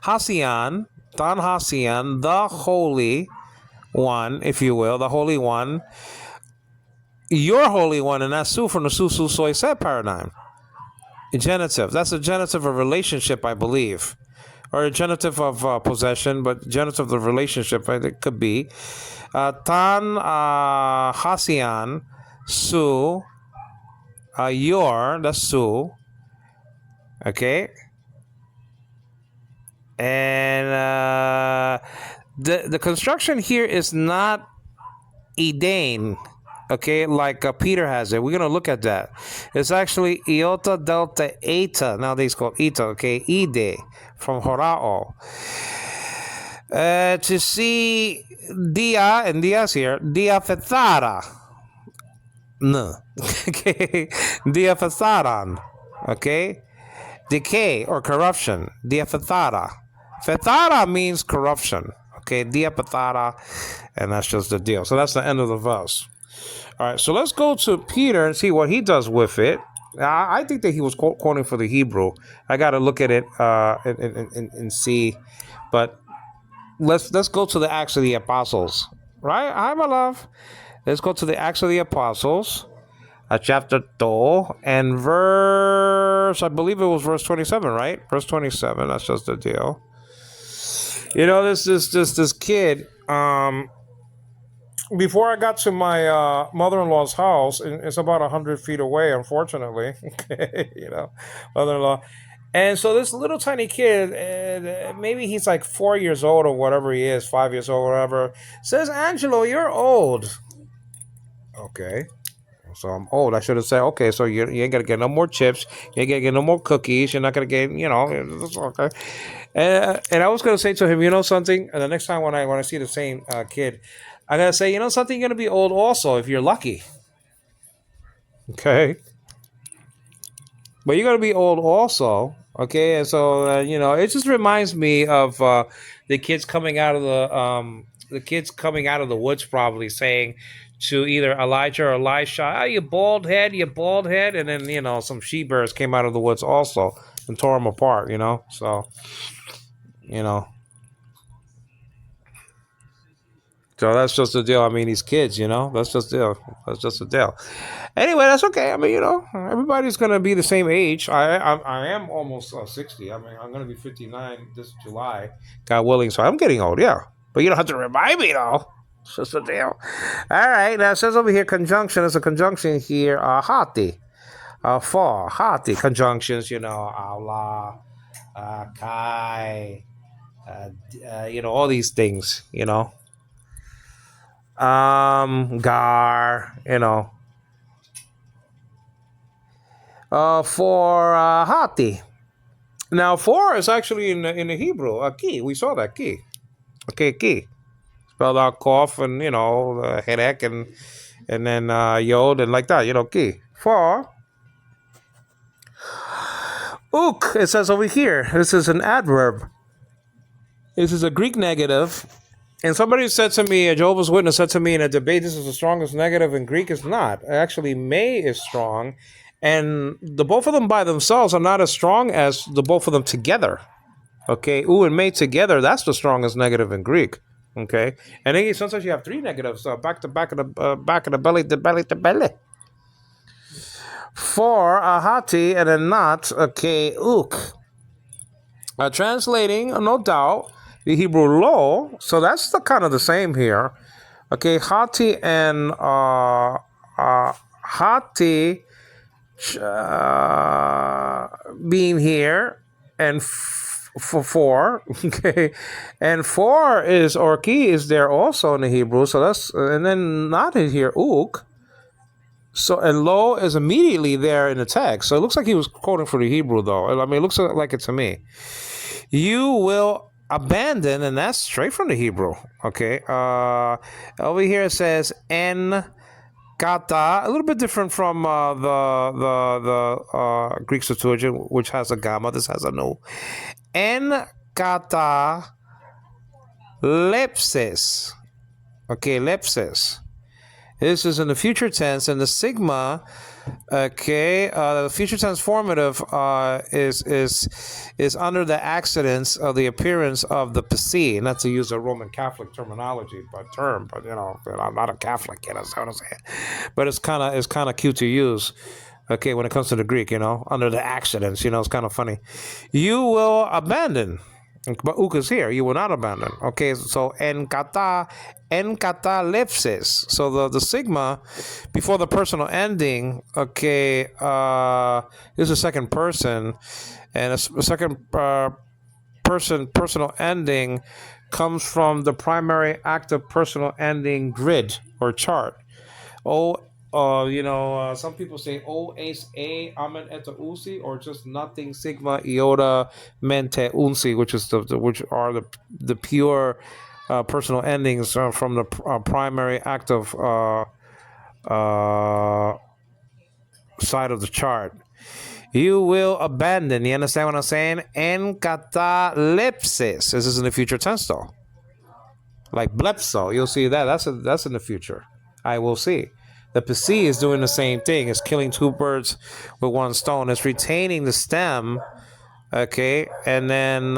Hasian, the holy one, if you will, the holy one, your holy one, and that's Su from the Su Soy Set paradigm. Genitive. That's a genitive of relationship, I believe. Or a genitive of possession, but genitive of relationship, it could be. Tan Hasian, Su, your, that's Su. Okay. And the construction here is not Edane, okay, like Peter has it. We're going to look at that. It's actually iota delta eta, nowadays called eta, okay, ide, from horao. To see dia, and dia's here, diafetara. No. Okay, diafetaran, okay, decay or corruption, diafetara. Fetara means corruption. Okay, diapatara, and that's just the deal. So that's the end of the verse. All right, so let's go to Peter and see what he does with it. I think that he was quoting for the Hebrew. I got to look at it and see, but let's go to the Acts of the Apostles. Right? Hi, my love. Let's go to the Acts of the Apostles, chapter 2, and verse, I believe it was verse 27, right? Verse 27. That's just the deal. This kid. Before I got to my mother-in-law's house, and it's about 100 feet away, unfortunately. Okay, mother-in-law, and so this little tiny kid, maybe he's like 4 years old or whatever he is, 5 years old, or whatever, says, "Angelo, you're old." Okay. So I'm old. I should have said, okay, so you ain't gonna get no more chips, you ain't gonna get no more cookies, you're not gonna get, it's okay. And I was gonna say to him, something. And the next time when I see the same kid, I gotta say, something, you're gonna be old also if you're lucky. Okay, but you're gonna be old also. Okay, and so it just reminds me of the kids coming out of the woods, probably saying to either Elijah or Elisha, "Oh, you bald head," and then some she-bears came out of the woods also and tore them apart. So so that's just the deal. I mean, these kids, that's just the deal. That's just the deal. Anyway, that's okay. I mean, everybody's gonna be the same age. I am almost 60. I mean, I'm gonna be 59 this July, God willing. So I'm getting old. Yeah. But you don't have to remind me, though. It's just a deal. All right. Now, it says over here, conjunction. There's a conjunction here, hati. For, hati. Conjunctions, Allah, kai, all these things, gar, for hati. Now, for is actually in the Hebrew, ki. We saw that ki. Okay, ki. Spelled out cough and, headache and then yod and like that, ki. For uk, it says over here, this is an adverb. This is a Greek negative. And somebody said to me, a Jehovah's Witness said to me in a debate, this is the strongest negative in Greek. It's not. Actually, may is strong. And the both of them by themselves are not as strong as the both of them together. Okay, u and may together, that's the strongest negative in Greek. Okay, and then sometimes you have three negatives, back to back of the back of the belly to belly to belly. For ahati and then not, okay, uk. Translating, no doubt, the Hebrew lo, so that's the kind of the same here. Okay, hati and hati being here and for okay, and for is or ki is there also in the Hebrew, so that's and then not in here uk. So and lo is immediately there in the text. So it looks like he was quoting for the Hebrew, though. I mean, it looks like it to me. You will abandon, and that's straight from the Hebrew. Okay. Over here it says en kata, a little bit different from the Greek Septuagint, which has a gamma. This has a no. En kata lepsis. Okay, lepsis. This is in the future tense, and the sigma, okay, the future tense formative is under the accidents of the appearance of the psi, not to use a Roman Catholic terminology, but I'm not a Catholic, that's what I'm saying. But it's kind of cute to use, okay, when it comes to the Greek, under the accidents, it's kind of funny. You will abandon. But uk is here. You will not abandon. Okay, so en kata lepsis. So the sigma before the personal ending. Okay, this is a second person, and a second person personal ending comes from the primary active personal ending grid or chart. Some people say O ace a amen eta usi, or just nothing sigma iota mente unsi, which is which are the pure personal endings from the primary active side of the chart. You will abandon. You understand what I'm saying? En catalepsis. This is in the future tense, though. Like blepso, you'll see that. That's in the future. I will see. The psi is doing the same thing. It's killing two birds with one stone. It's retaining the stem, okay, and then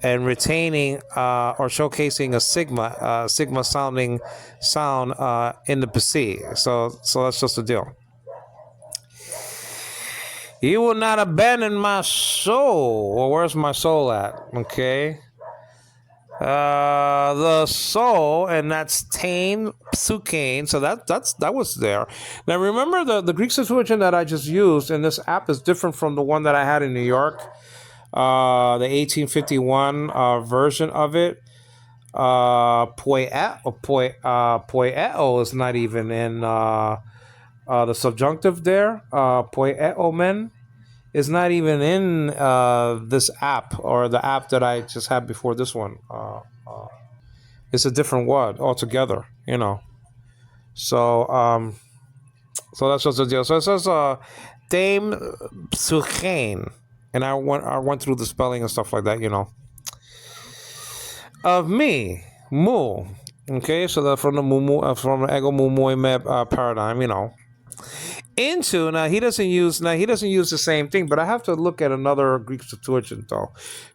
and retaining or showcasing a sigma sounding sound in the psi. So that's just the deal. You will not abandon my soul. Well, where's my soul at? Okay. The soul, and that's tain, psukain. So that was there. Now remember the Greek Septuagint that I just used, and this app is different from the one that I had in New York, the 1851 version of it. Poieo is not even in the subjunctive there. Poieo men is not even in this app or the app that I just had before this one. It's a different word altogether, So so that's just the deal. So it says Dame Psuchain. And I went through the spelling and stuff like that, Of me, mu. Okay, so from the mumu from the ego mumu paradigm, Into now he doesn't use the same thing, but I have to look at another Greek Septuagint though,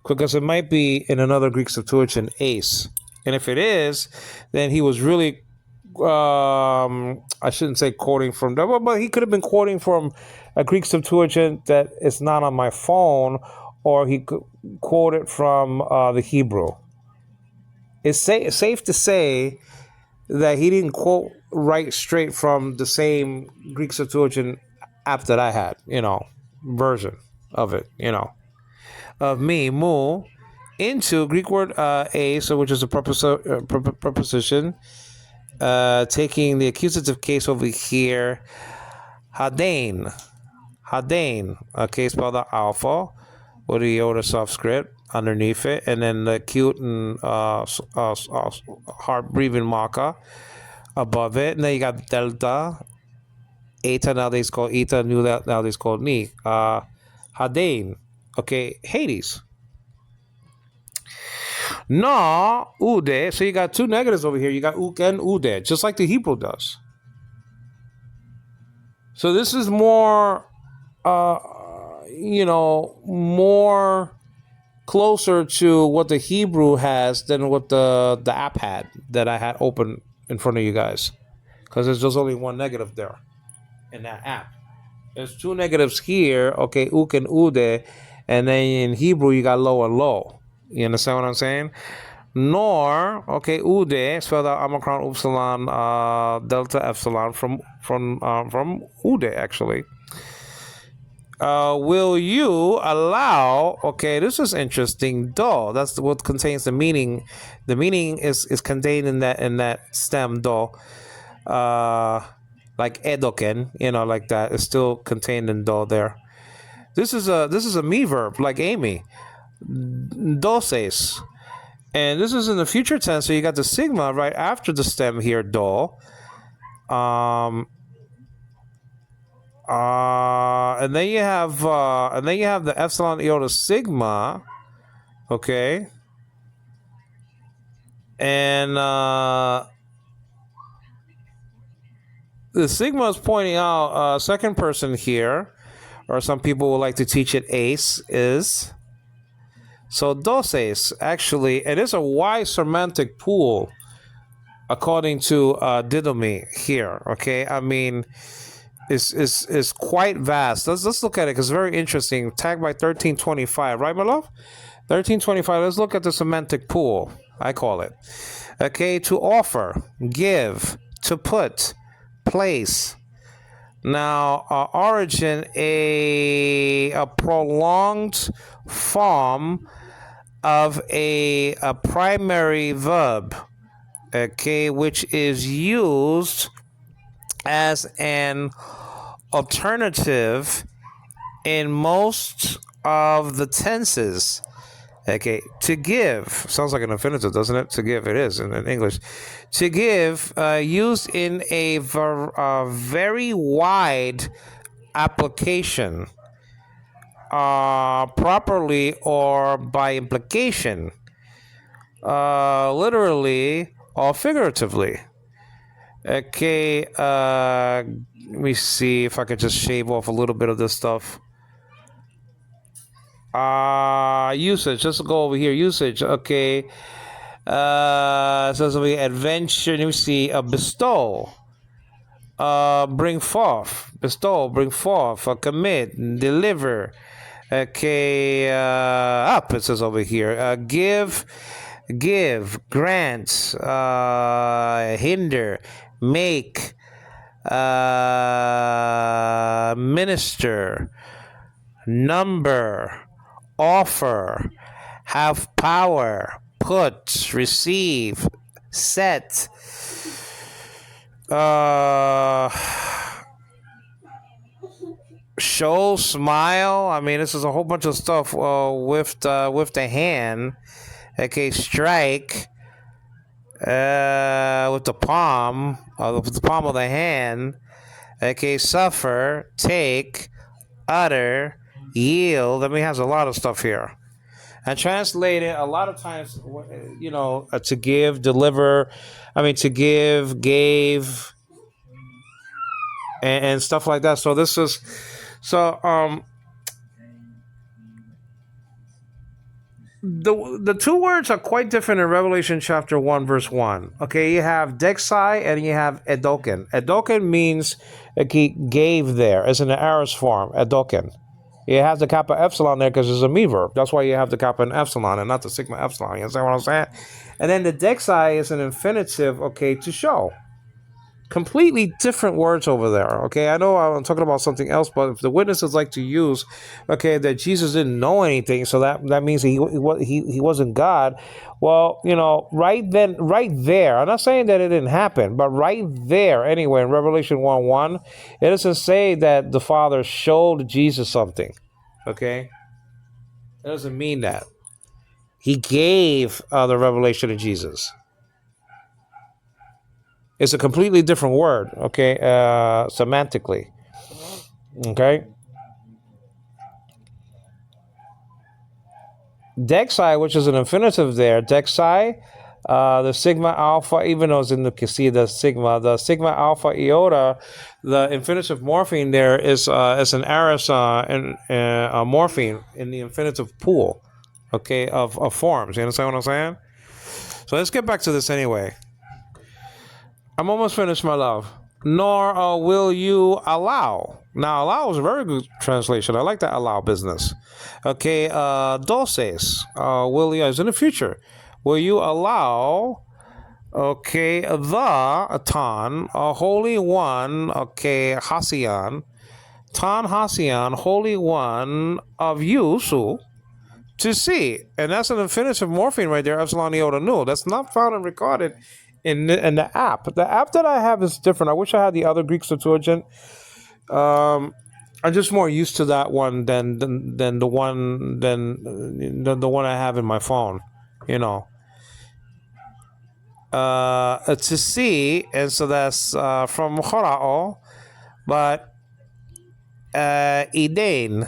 because it might be in another Greek Septuagint ace, and if it is, then he was really I shouldn't say quoting from that, but he could have been quoting from a Greek Septuagint that is not on my phone, or he could quote it from the Hebrew. safe to say that he didn't quote right straight from the same Greek Septuagint app that I had, version of it, of me, mu, into Greek word a, so which is a preposition, taking the accusative case over here, hadain, okay, spelled out alpha with the iota soft script underneath it, and then the acute and heart breathing marker above it, and then you got delta, eta nowadays called eta, nowadays called ni, hadain, okay, Hades. No, ude. So you got two negatives over here. You got uk and ude, just like the Hebrew does. So this is more, more closer to what the Hebrew has than what the app had that I had open in front of you guys. Because there's just only one negative there in that app. There's two negatives here, okay, uk and ude, and then in Hebrew you got low and low. You understand what I'm saying? Nor, okay, ude, spelled out omicron, upsilon, delta, epsilon from ude, actually. Will you allow, okay, this is interesting, do, that's what contains the meaning. The meaning is contained in that stem, do. Like edoken, like that. It's still contained in do there. This is a me verb, like Amy. Doses. And this is in the future tense, so you got the sigma right after the stem here, do. And then you have the epsilon iota sigma, okay. And the sigma is pointing out second person here, or some people would like to teach it ace is. So doses, actually, it is a wide semantic pool, according to Didomi here. Okay, I mean, is quite vast. Let's look at it because it's very interesting. Tagged by 1325, right, my love? 1325. Let's look at the semantic pool. I call it. Okay, to offer, give, to put, place. Now, origin, a prolonged form of a primary verb, okay, which is used as an alternative in most of the tenses. Okay, to give sounds like an infinitive, doesn't it? To give, it is in English. To give, used in a very wide application, properly or by implication, literally or figuratively. Okay, let me see if I could just shave off a little bit of this stuff. Usage. Let's go over here. Usage. Okay. Says over here, adventure. Let me see. Bestow. Bring forth. Bestow. Bring forth. Commit. Deliver. Okay. Up. It says over here. Give. Grant. Hinder. Make. Minister. Number. Offer, have power, put, receive, set, show, smile. I mean, this is a whole bunch of stuff with the hand. Okay, strike with the palm of the hand. Okay, suffer, take, utter, yield. I mean, it has a lot of stuff here. And translate it a lot of times, to give, deliver. I mean, to give, gave, and stuff like that. So this is, the two words are quite different in Revelation chapter 1, verse 1. Okay, you have dexai and you have edoken. Edoken means gave there, as in the aorist form, edoken. It has the kappa epsilon there because it's a me verb. That's why you have the kappa and epsilon and not the sigma epsilon. You understand what I'm saying? And then the dexi is an infinitive, okay, to show. Completely different words over there. Okay, I know I'm talking about something else, but if the witnesses like to use, okay, that Jesus didn't know anything, so that means he wasn't God. Well, right then, right there. I'm not saying that it didn't happen, but right there, anyway, in Revelation 1:1, it doesn't say that the Father showed Jesus something. Okay, it doesn't mean that he gave the revelation of Jesus. It's a completely different word, okay, semantically. Okay. Dexi, which is an infinitive there, dexi, the sigma alpha, even though it's in the sigma alpha iota, the infinitive morpheme there is an aorist morpheme in the infinitive pool, okay, of forms. You understand what I'm saying? So let's get back to this anyway. I'm almost finished, my love. Nor will you allow. Now, allow is a very good translation. I like that allow business. Okay, dulces. Will you, as in the future, will you allow, okay, the Tan, a holy one, okay, Hasian, Tan Hasian, holy one of you, Su, to see. And that's an infinitive morpheme right there, epsilon iota nu. That's not found and recorded in the app. The app that I have is different. I wish I had the other Greek Septuagint. I'm just more used to that one than the one I have in my phone. To see, and so that's from Horao, but Edain,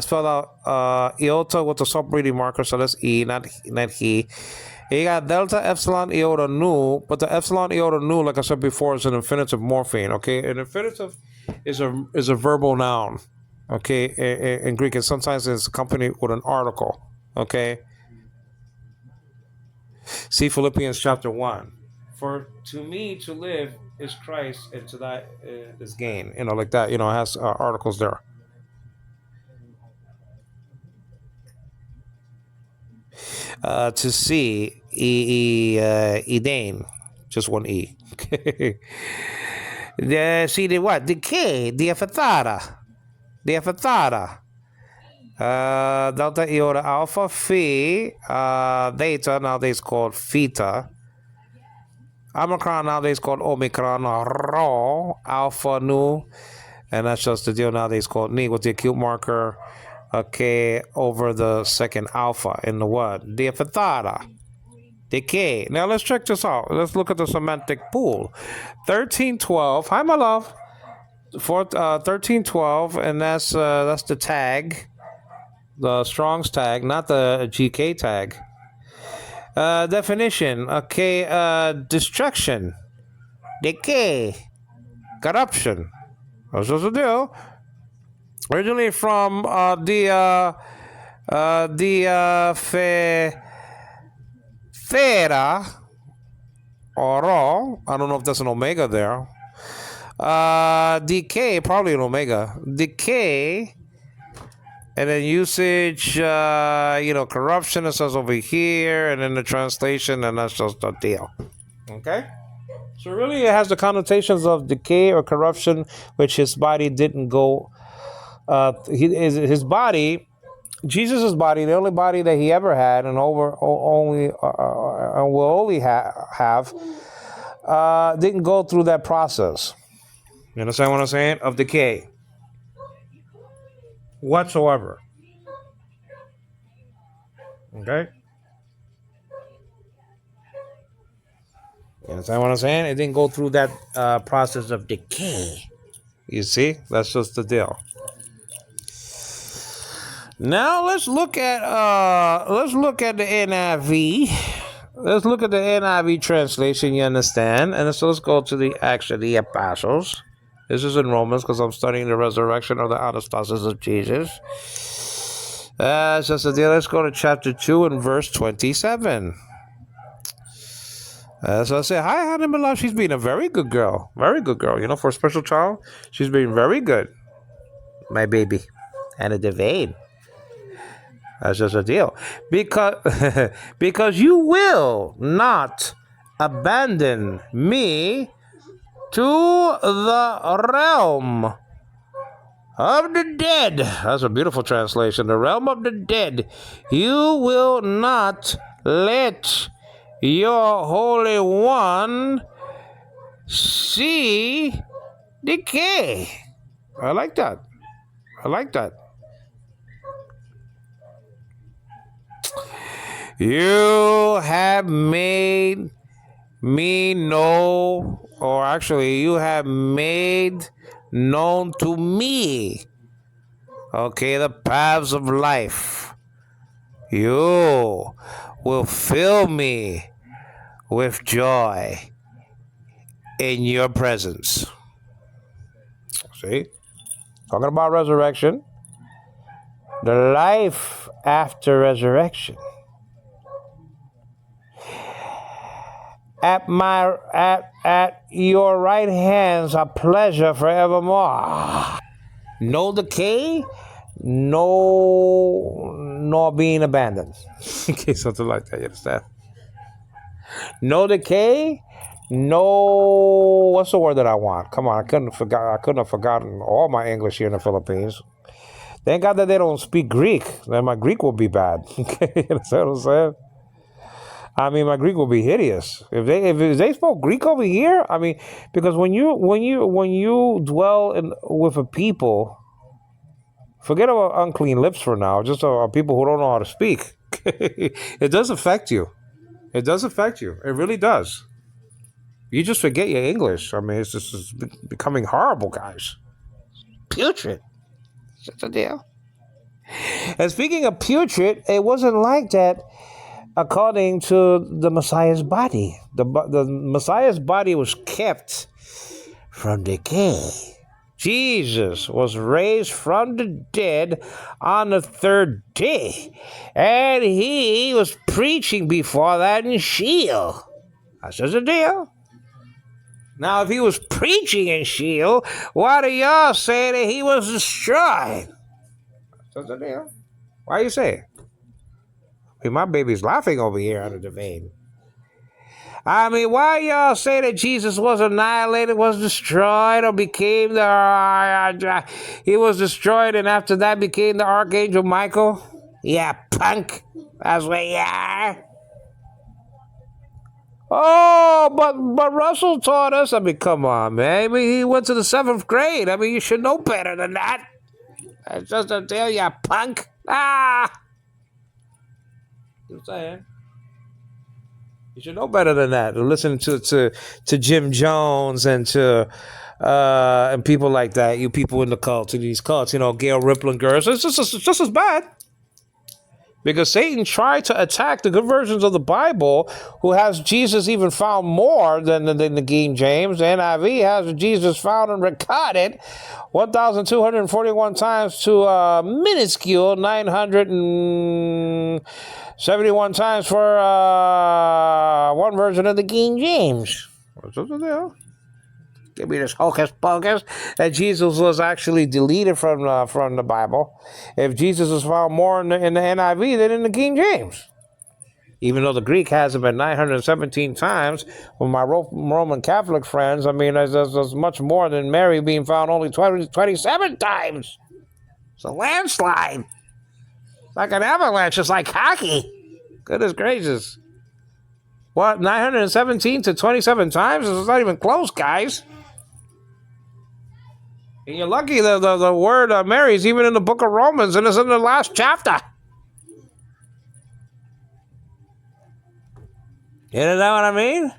spelled out iota with a sub-reading marker, so that's E, not he. You got delta epsilon iota nu, but the epsilon iota nu, like I said before, is an infinitive morpheme. Okay, an infinitive is a verbal noun. Okay, in Greek, and sometimes it's accompanied with an article. Okay, see Philippians chapter 1. For to me to live is Christ, and to die is gain. Like that. It has articles there. To see Edane, just one E. See the what? The K, the affetata. Delta iota alpha phi theta, nowadays called theta. Omicron, nowadays called omicron, rho, alpha nu, and that's just the deal nowadays called ni with the acute marker, okay, over the second alpha in the what? The affetata. Decay. Now let's check this out. Let's look at the semantic pool. 1312. Hi, my love. 1312, and that's the tag, the Strong's tag, not the GK tag. Definition. Okay. Destruction. Decay. Corruption. That's just the deal. Originally from Theta or Rho. I don't know if that's an omega there. Decay, probably an omega. Decay, and then usage, corruption, it says over here, and then the translation, and that's just the deal. Okay? So really it has the connotations of decay or corruption, which his body didn't go, his body, Jesus' body, the only body that he ever had and will only have, didn't go through that process. You understand what I'm saying? Of decay. Whatsoever. Okay? You understand what I'm saying? It didn't go through that process of decay. You see? That's just the deal. Now let's look at the NIV. Let's look at the NIV translation, you understand? And so let's go to the Acts of the Apostles. This is in Romans because I'm studying the resurrection of the ANASTASIS of Jesus. Just a deal. Let's go to chapter 2 and verse 27. So I say, hi, Hannah, my love. She's been a very good girl. Very good girl. For a special child, she's been very good. My baby. and a divine. That's just a deal. Because, because you will not abandon me to the realm of the dead. That's a beautiful translation. The realm of the dead. You will not let your Holy One see decay. I like that. I like that. You have made me know, or actually, you have made known to me, okay, the paths of life. You will fill me with joy in your presence. See? Talking about resurrection, the life after resurrection. At your right hands are pleasure forevermore. No decay, nor being abandoned. Okay, something like that, you understand? No decay, no, what's the word that I want? Come on, I couldn't have forgotten all my English here in the Philippines. Thank God that they don't speak Greek. Then my Greek will be bad. Okay, you understand what I'm saying? I mean, my Greek will be hideous if they spoke Greek over here. I mean, because when you dwell with a people, forget about unclean lips for now. Just people who don't know how to speak. It does affect you. It does affect you. It really does. You just forget your English. I mean, it's becoming horrible, guys. Putrid. Such a deal. And speaking of putrid, it wasn't like that. According to the Messiah's body, the Messiah's body was kept from decay. Jesus was raised from the dead on the third day, and he was preaching before that in Sheol. That's just a deal. Now, if he was preaching in Sheol, why do y'all say that he was destroyed? That's just a deal. Why you say it? I mean, my baby's laughing over here under the vein. I mean, why y'all say that Jesus was annihilated, was destroyed, or became he was destroyed and after that became the Archangel Michael? Yeah, punk. That's what you are. Oh, but Russell taught us. I mean, come on, man. I mean, he went to the 7th grade. I mean, you should know better than that. That's just a deal, you punk. Ah! You know what I'm saying? You should know better than that. Listen to Jim Jones and to and people like that. You people in the cult, in these cults, Gail Ripplin girls. It's just as bad. Because Satan tried to attack the good versions of the Bible, who has Jesus even found more than the King James. The NIV has Jesus found and recorded 1,241 times to a minuscule 971 times for one version of the King James. What's up with that? Give me this hocus pocus that Jesus was actually deleted from the Bible. If Jesus was found more in the NIV than in the King James, even though the Greek has it been 917 times, with my Roman Catholic friends, I mean, there's much more than Mary being found only 27 times. It's a landslide, like an avalanche. It's like hockey. Goodness gracious! What, 917 to 27 times? It's not even close, guys. And you're lucky the word Mary is even in the book of Romans, and it's in the last chapter. You know what I mean?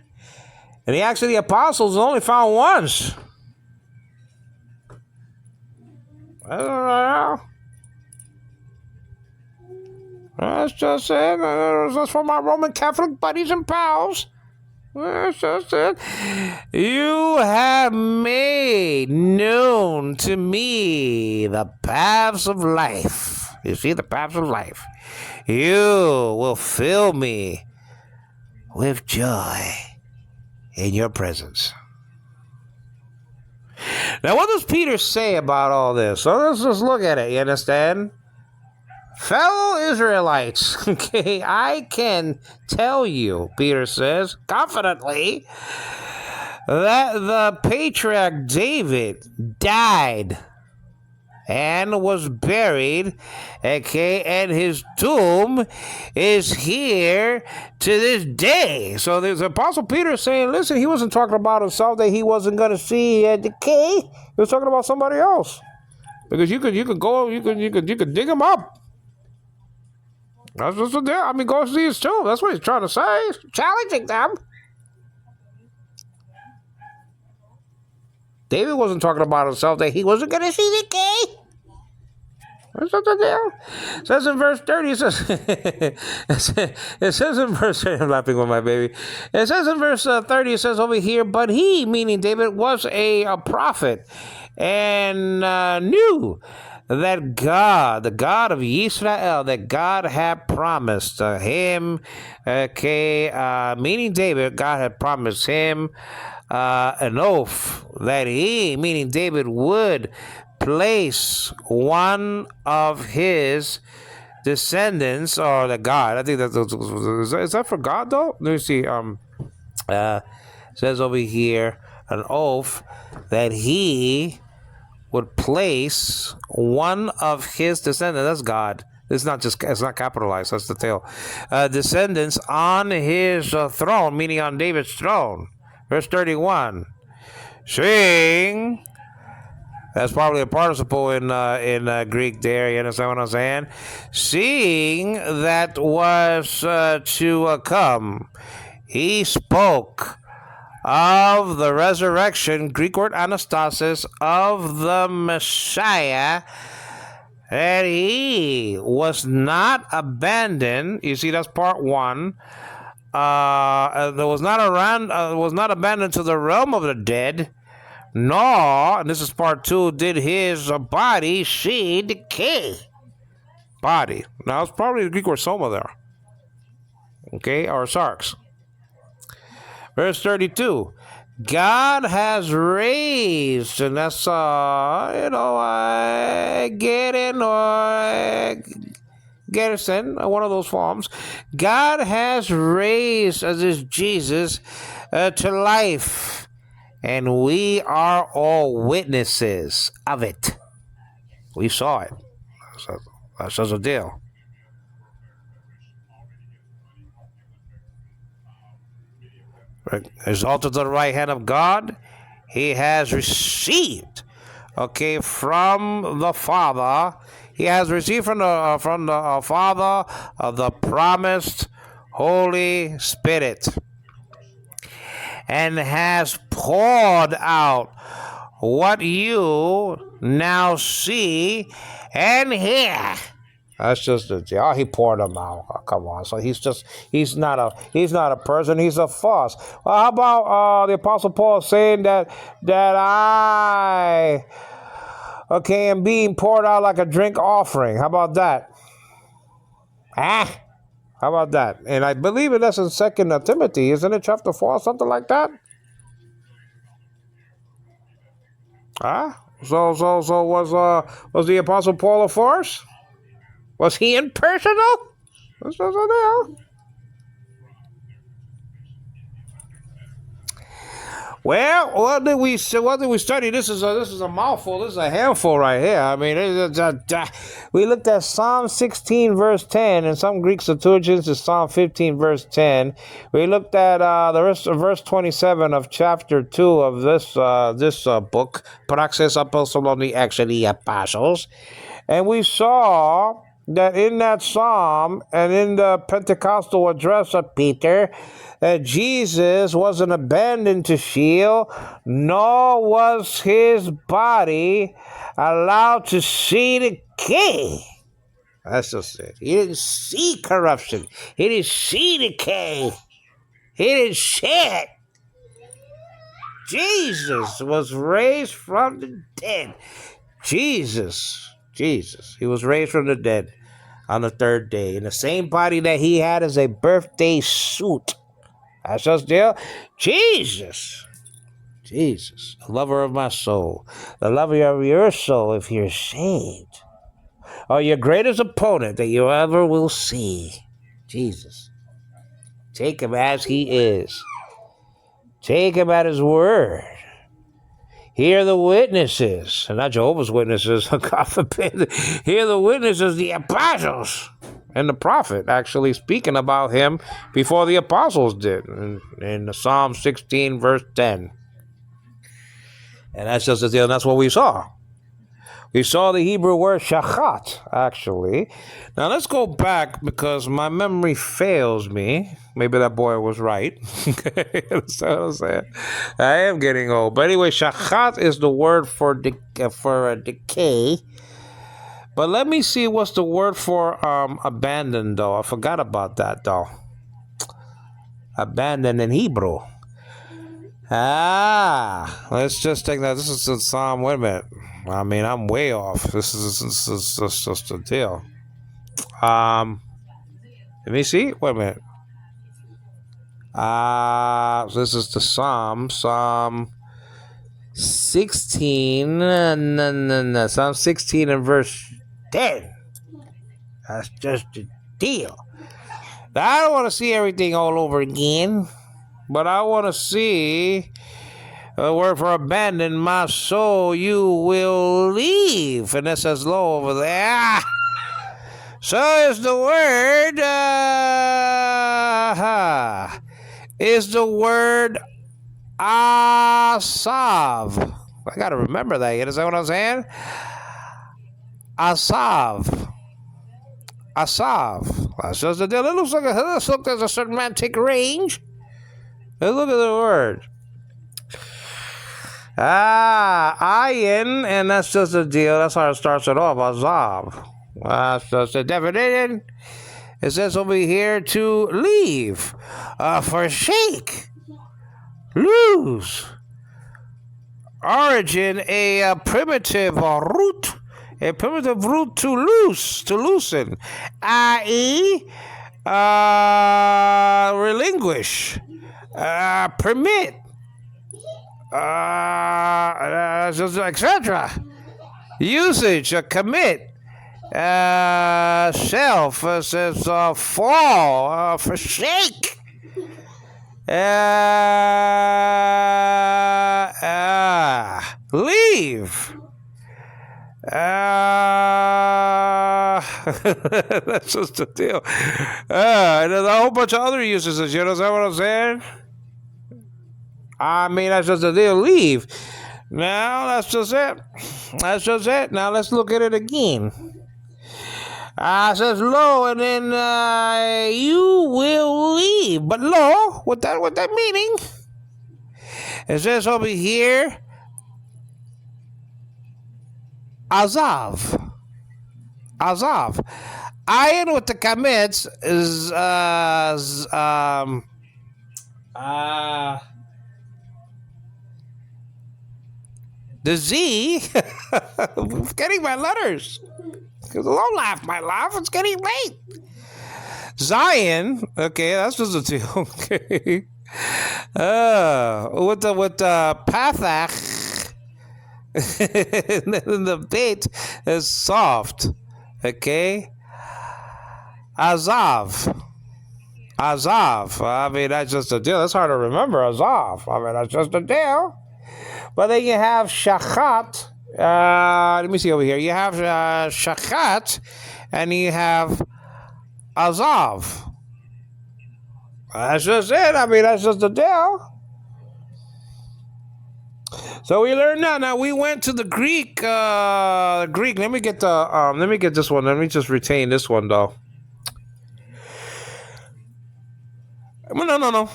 And the Acts of the Apostles is only found once. I don't know. That's just it. That's for my Roman Catholic buddies and pals. That's just it. You have made known to me the paths of life. You see, the paths of life. You will fill me with joy in your presence. Now, what does Peter say about all this? So let's just look at it. You understand? Fellow Israelites, okay, I can tell you, Peter says, confidently, that the patriarch David died and was buried, okay, and his tomb is here to this day. So there's Apostle Peter saying, listen, he wasn't talking about himself, that he wasn't going to see decay. He was talking about somebody else, because you could dig him up. That's what they're. I mean, go see his tomb. That's what he's trying to say. He's challenging them. David wasn't talking about himself, that he wasn't going to see decay. That's what the deal. It says in verse 30, it says in verse 30, I'm laughing with my baby. It says in verse 30, it says over here, but he, meaning David, was a prophet and knew that God, the God of Israel, that God had promised him, okay, meaning David, God had promised him an oath that he, meaning David, would place one of his descendants, or the God. I think that's, is that for God though? Let me see. Says over here an oath that he would place one of his descendants. That's God. It's not capitalized. That's the tail. Descendants on his throne, meaning on David's throne. Verse 31. Seeing, that's probably a participle in Greek there. You understand what I'm saying? Seeing that was to come, he spoke of the resurrection, Greek word ANASTASIS, of the Messiah, and he was not abandoned. You see, that's part one. Was not abandoned to the realm of the dead, nor, and this is part two, did his body see decay. Body. Now, it's probably the Greek word soma there. Okay, or sarx. Verse 32. God has raised, and that's, Gerin or Garrison, one of those forms. God has raised, as is Jesus, to life, and we are all witnesses of it. We saw it. That's a deal. Exalted to the right hand of God, he has received, okay, from the Father. He has received from the Father of the promised Holy Spirit, and has poured out what you now see and hear. That's just he poured them out. Oh, come on. So he's not a person, he's a force. Well, how about the Apostle Paul saying that I am being poured out like a drink offering? How about that? How about that? And I believe that's in 2 Timothy, isn't it? Chapter 4, something like that. So was the Apostle Paul a force? Was he impersonal? That's just a deal. Well, what did we study? This is a mouthful. This is a handful right here. I mean, we looked at Psalm 16 verse 10, and some Greek Septuagints is Psalm 15 verse 10. We looked at the rest of verse 27 of chapter 2 of this book, Praxis Apostolorum, Acts of the Apostles, and we saw that in that psalm and in the Pentecostal address of Peter, that Jesus wasn't abandoned to Sheol, nor was his body allowed to see decay. That's just it. He didn't see corruption. He didn't see decay. He didn't see it. Jesus was raised from the dead. Jesus. He was raised from the dead on the third day, in the same body that he had as a birthday suit. That's just deal. Jesus Jesus, the lover of my soul, the lover of your soul if you're saved, or your greatest opponent that you ever will see. Jesus. Take him as he is. Take him at his word. Hear the witnesses, and not Jehovah's Witnesses, God forbid. Hear the witnesses, the apostles, and the prophet actually speaking about him before the apostles did in Psalm 16, verse 10. And that's just the deal, and that's what we saw. We saw the Hebrew word shachat, actually. Now let's go back because my memory fails me. Maybe that boy was right. That's what I'm saying. I am getting old. But anyway, shachat is the word for decay. But let me see what's the word for abandon, though. I forgot about that, though. Abandon in Hebrew. Let's just take that. This is the Psalm. Wait a minute. I mean, I'm way off. This is just a deal. Let me see. Wait a minute. This is the Psalm 16. No. Psalm 16 and verse 10. That's just a deal. Now, I don't want to see everything all over again, but I want to see the word for abandon my soul, you will leave. And it says low over there. So is the word, asav. I got to remember that. You understand what I'm saying? Asav. That's just the deal. It looks like there's a semantic range. Let's look at the word. Ayin, and that's just a deal. That's how it starts it off. Azav. That's just a definition. It says over here to leave, forsake, lose. Origin, a primitive root. A primitive root to loose, to loosen. I.e., relinquish, permit, etc. Usage, commit, self says fall, forsake, leave. That's just the deal. And there's a whole bunch of other uses. You know what I'm saying? I mean, that's just the deal. Leave. Now, that's just it. That's just it. Now, let's look at it again. It says lo, and then you will leave. But lo, what that meaning? It says over here, Azav. Ayin with the commits is the Z. I'm getting my letters. Don't laugh, my laugh. It's getting late. Zion. Okay, that's just a deal. Okay. With the pathach. And then the bait is soft. Okay. Azav. I mean, that's just a deal. That's hard to remember. Azav. I mean, that's just a deal. But then you have shachat. Let me see over here. You have shachat, and you have azav. That's just it. I mean, that's just the deal. So we learned that. Now we went to the Greek. Greek. Let me get the. Let me get this one. Let me just retain this one though. No.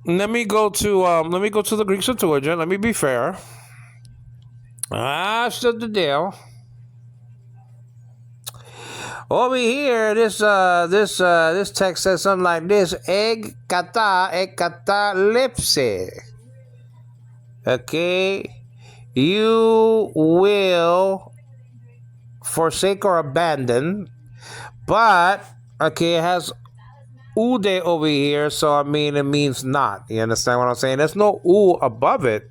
Let me go to the Greek Septuagint. Let me be fair. That's just the deal. Over here, this text says something like this: "Eg kata lepse." Okay, you will forsake or abandon, but okay, it has ude over here, so I mean it means not. You understand what I'm saying? There's no u above it.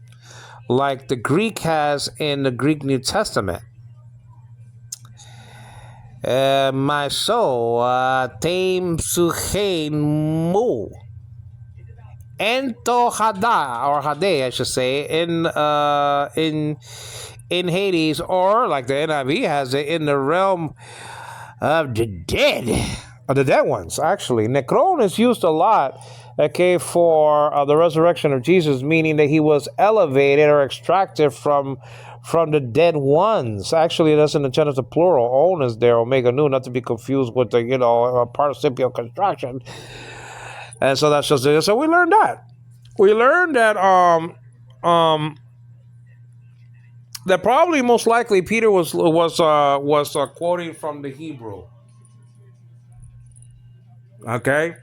like the Greek has in the Greek New Testament. My soul, tame suchein mu. Ento hada, or hade, I should say, in Hades, or like the NIV has it, in the realm of the dead, of the dead ones. Actually, necron is used a lot, okay, for the resurrection of Jesus, meaning that he was elevated or extracted from the dead ones. Actually, that's in the genitive plural. On is there, omega nu, not to be confused with the participial construction. And so that's just it. So we learned that. We learned that that probably most likely Peter was quoting from the Hebrew. Okay,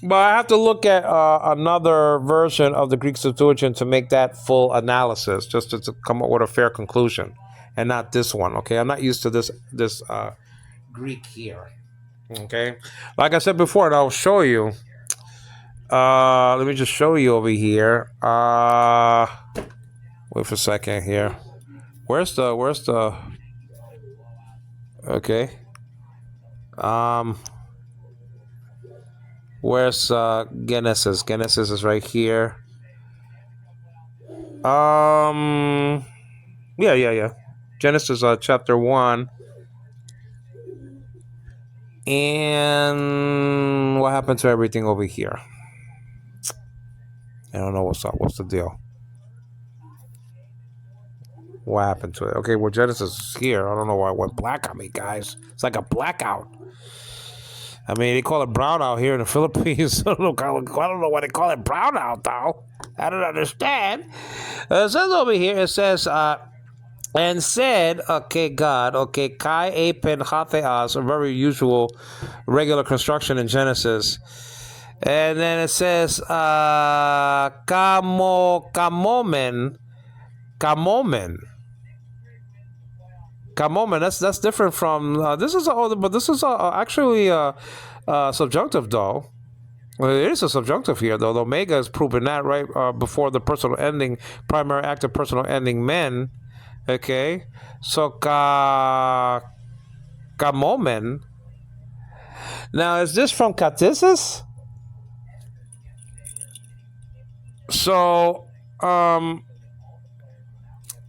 but I have to look at another version of the Greek Septuagint to make that full analysis, just to come up with a fair conclusion, and not this one. Okay, I'm not used to this Greek here. Okay, like I said before, and I'll show you. Let me just show you over here. Wait for a second here. Where's the okay. Where's Genesis? Genesis is right here. Yeah. Genesis chapter 1. And what happened to everything over here? I don't know what's up. What's the deal? What happened to it? Okay, well, Genesis is here. I don't know why it went black on me, guys. It's like a blackout. I mean, they call it brownout here in the Philippines. I don't know why they call it brownout, though. I don't understand. It says over here, it says, and said, okay, God, okay, kai apen hatheas, a very usual, regular construction in Genesis. And then it says, kamomen. That's different from this is actually subjunctive though. Well, it is a subjunctive here though. The omega is proving that right before the personal ending, primary active personal ending men. Okay, so kamomen. Now is this from Catesis? So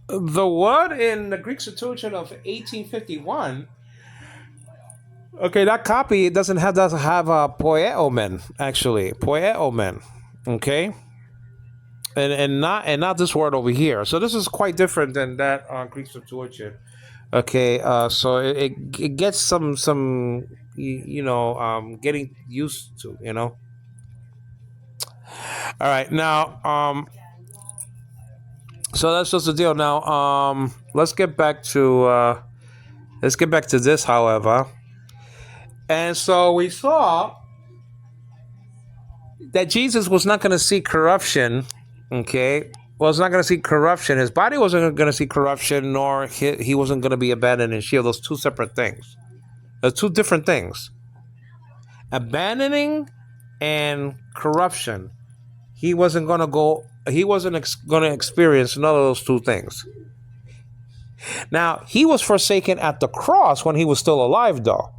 the word in the Greek Septuagint of 1851, okay, that copy doesn't have a poieomen, actually. Poieomen. Okay? And not this word over here. So this is quite different than that Greek Septuagint. Okay, so it gets some getting used to, All right, now so that's just the deal. Now, let's get back to this, however. And so we saw that Jesus was not going to see corruption. Okay, was not going to see corruption. His body wasn't going to see corruption, nor he wasn't going to be abandoned in Sheol. Those two separate things. Those two different things. Abandoning and corruption. He wasn't going to go. He wasn't going to experience none of those two things. Now, he was forsaken at the cross when he was still alive, though.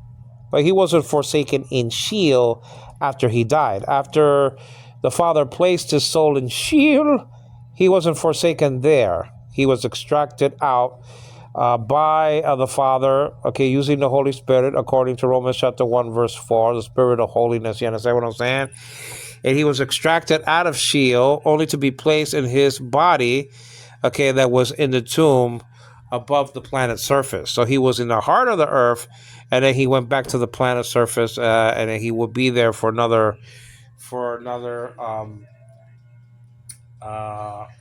But he wasn't forsaken in Sheol after he died. After the Father placed his soul in Sheol, he wasn't forsaken there. He was extracted out by the Father, okay, using the Holy Spirit, according to Romans chapter 1, verse 4, the Spirit of holiness. You understand what I'm saying? And he was extracted out of Sheol only to be placed in his body, okay, that was in the tomb above the planet's surface. So he was in the heart of the earth, and then he went back to the planet's surface, and then he would be there for another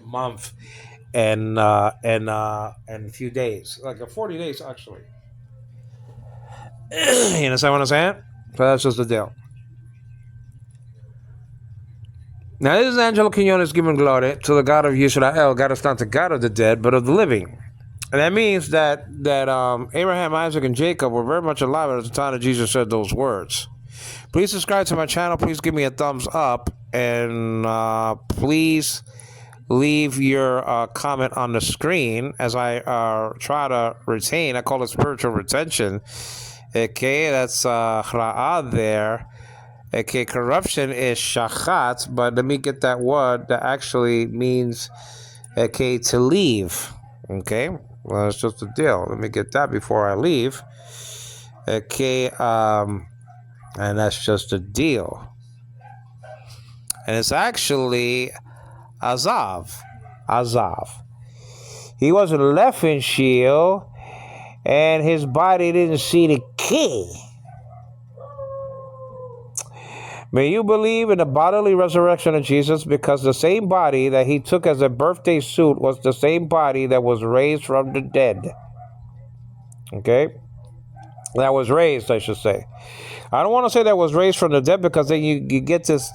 month and a few days, like 40 days actually. You understand what I'm saying? So that's just the deal. Now, this is Angelo Quinones giving glory to the God of Yisrael. God is not the God of the dead, but of the living. And that means that Abraham, Isaac, and Jacob were very much alive at the time that Jesus said those words. Please subscribe to my channel. Please give me a thumbs up. And please leave your comment on the screen as I try to retain. I call it spiritual retention. Okay, that's ra'ah there. Okay, corruption is shachat, but let me get that word that actually means, okay, to leave. Okay, well, it's just a deal. Let me get that before I leave. Okay, and that's just a deal. And it's actually azav. Azav. He wasn't left in Sheol, and his body didn't see the key. May you believe in the bodily resurrection of Jesus, because the same body that he took as a birthday suit was the same body that was raised from the dead. Okay? That was raised, I should say. I don't want to say that was raised from the dead, because then you get this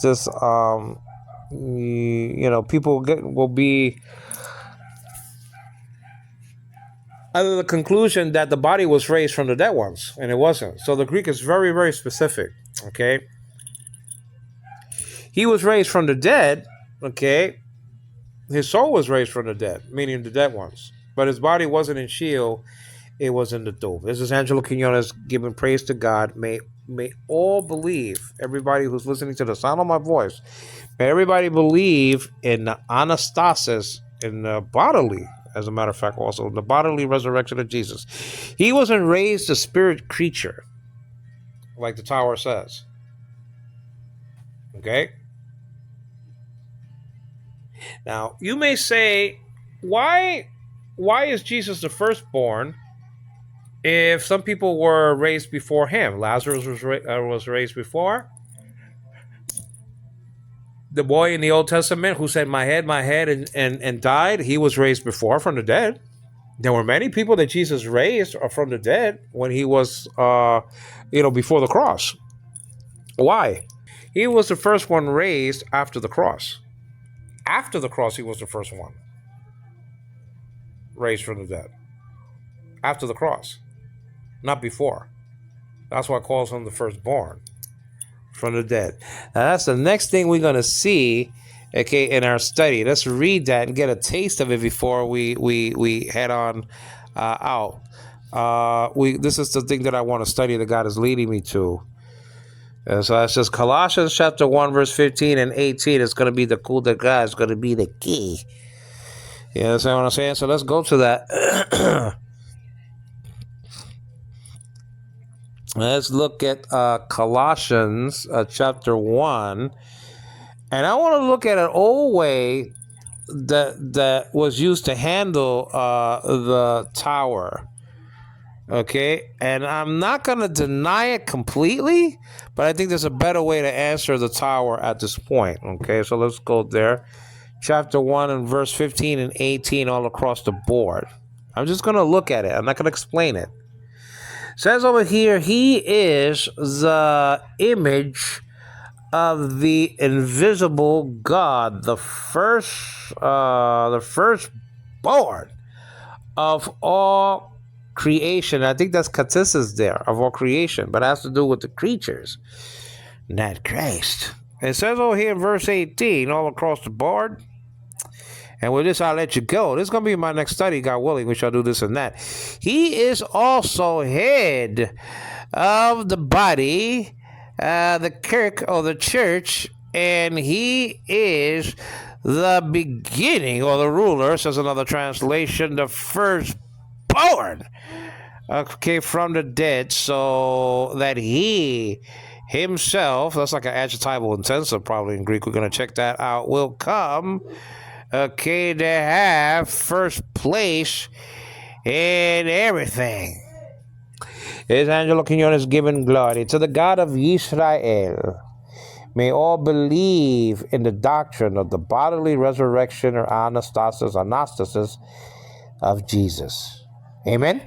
people will be under the conclusion that the body was raised from the dead once, and it wasn't. So the Greek is very, very specific. Okay? He was raised from the dead, okay? His soul was raised from the dead, meaning the dead ones. But his body wasn't in Sheol, it was in the tomb. This is Angelo Quinones giving praise to God. May all believe, everybody who's listening to the sound of my voice, may everybody believe in the ANASTASIS, in the bodily, as a matter of fact, also, the bodily resurrection of Jesus. He wasn't raised a spirit creature, like the tower says. Okay? Now, you may say, why is Jesus the firstborn if some people were raised before him? Lazarus was raised before. The boy in the Old Testament who said, my head, and died, he was raised before from the dead. There were many people that Jesus raised from the dead when he was, before the cross. Why? He was the first one raised after the cross. After the cross, he was the first one raised from the dead. After the cross, not before. That's why it calls him the firstborn from the dead. Now, that's the next thing we're going to see, okay, in our study. Let's read that and get a taste of it before we head on out. This is the thing that I want to study that God is leading me to. And so it says Colossians chapter 1, verse 15 and 18 is going to be the coup de grace, is going to be the key. You understand what I'm saying? So let's go to that. Let's look at Colossians chapter 1. And I want to look at an old way that was used to handle the tower. Okay, and I'm not going to deny it completely, but I think there's a better way to answer the tower at this point. Okay, so let's go there. Chapter 1 and verse 15 and 18 all across the board. I'm just going to look at it. I'm not going to explain it. It says over here, he is the image of the invisible God, the firstborn of all creation. I think that's katasis there, of all creation, but it has to do with the creatures, not Christ. It says over here in verse 18, all across the board, and with this I'll let you go. This is going to be my next study, God willing. We shall do this and that. He is also head of the body, the kirk or the church, and he is the beginning or the ruler, says another translation, the firstborn, okay, from the dead, so that he himself, that's like an adjectival intensive probably in Greek, we're going to check that out, will come, okay, to have first place in everything. Is Angelo Quinones giving glory to the God of Israel. May all believe in the doctrine of the bodily resurrection or anastasis of Jesus. Amen.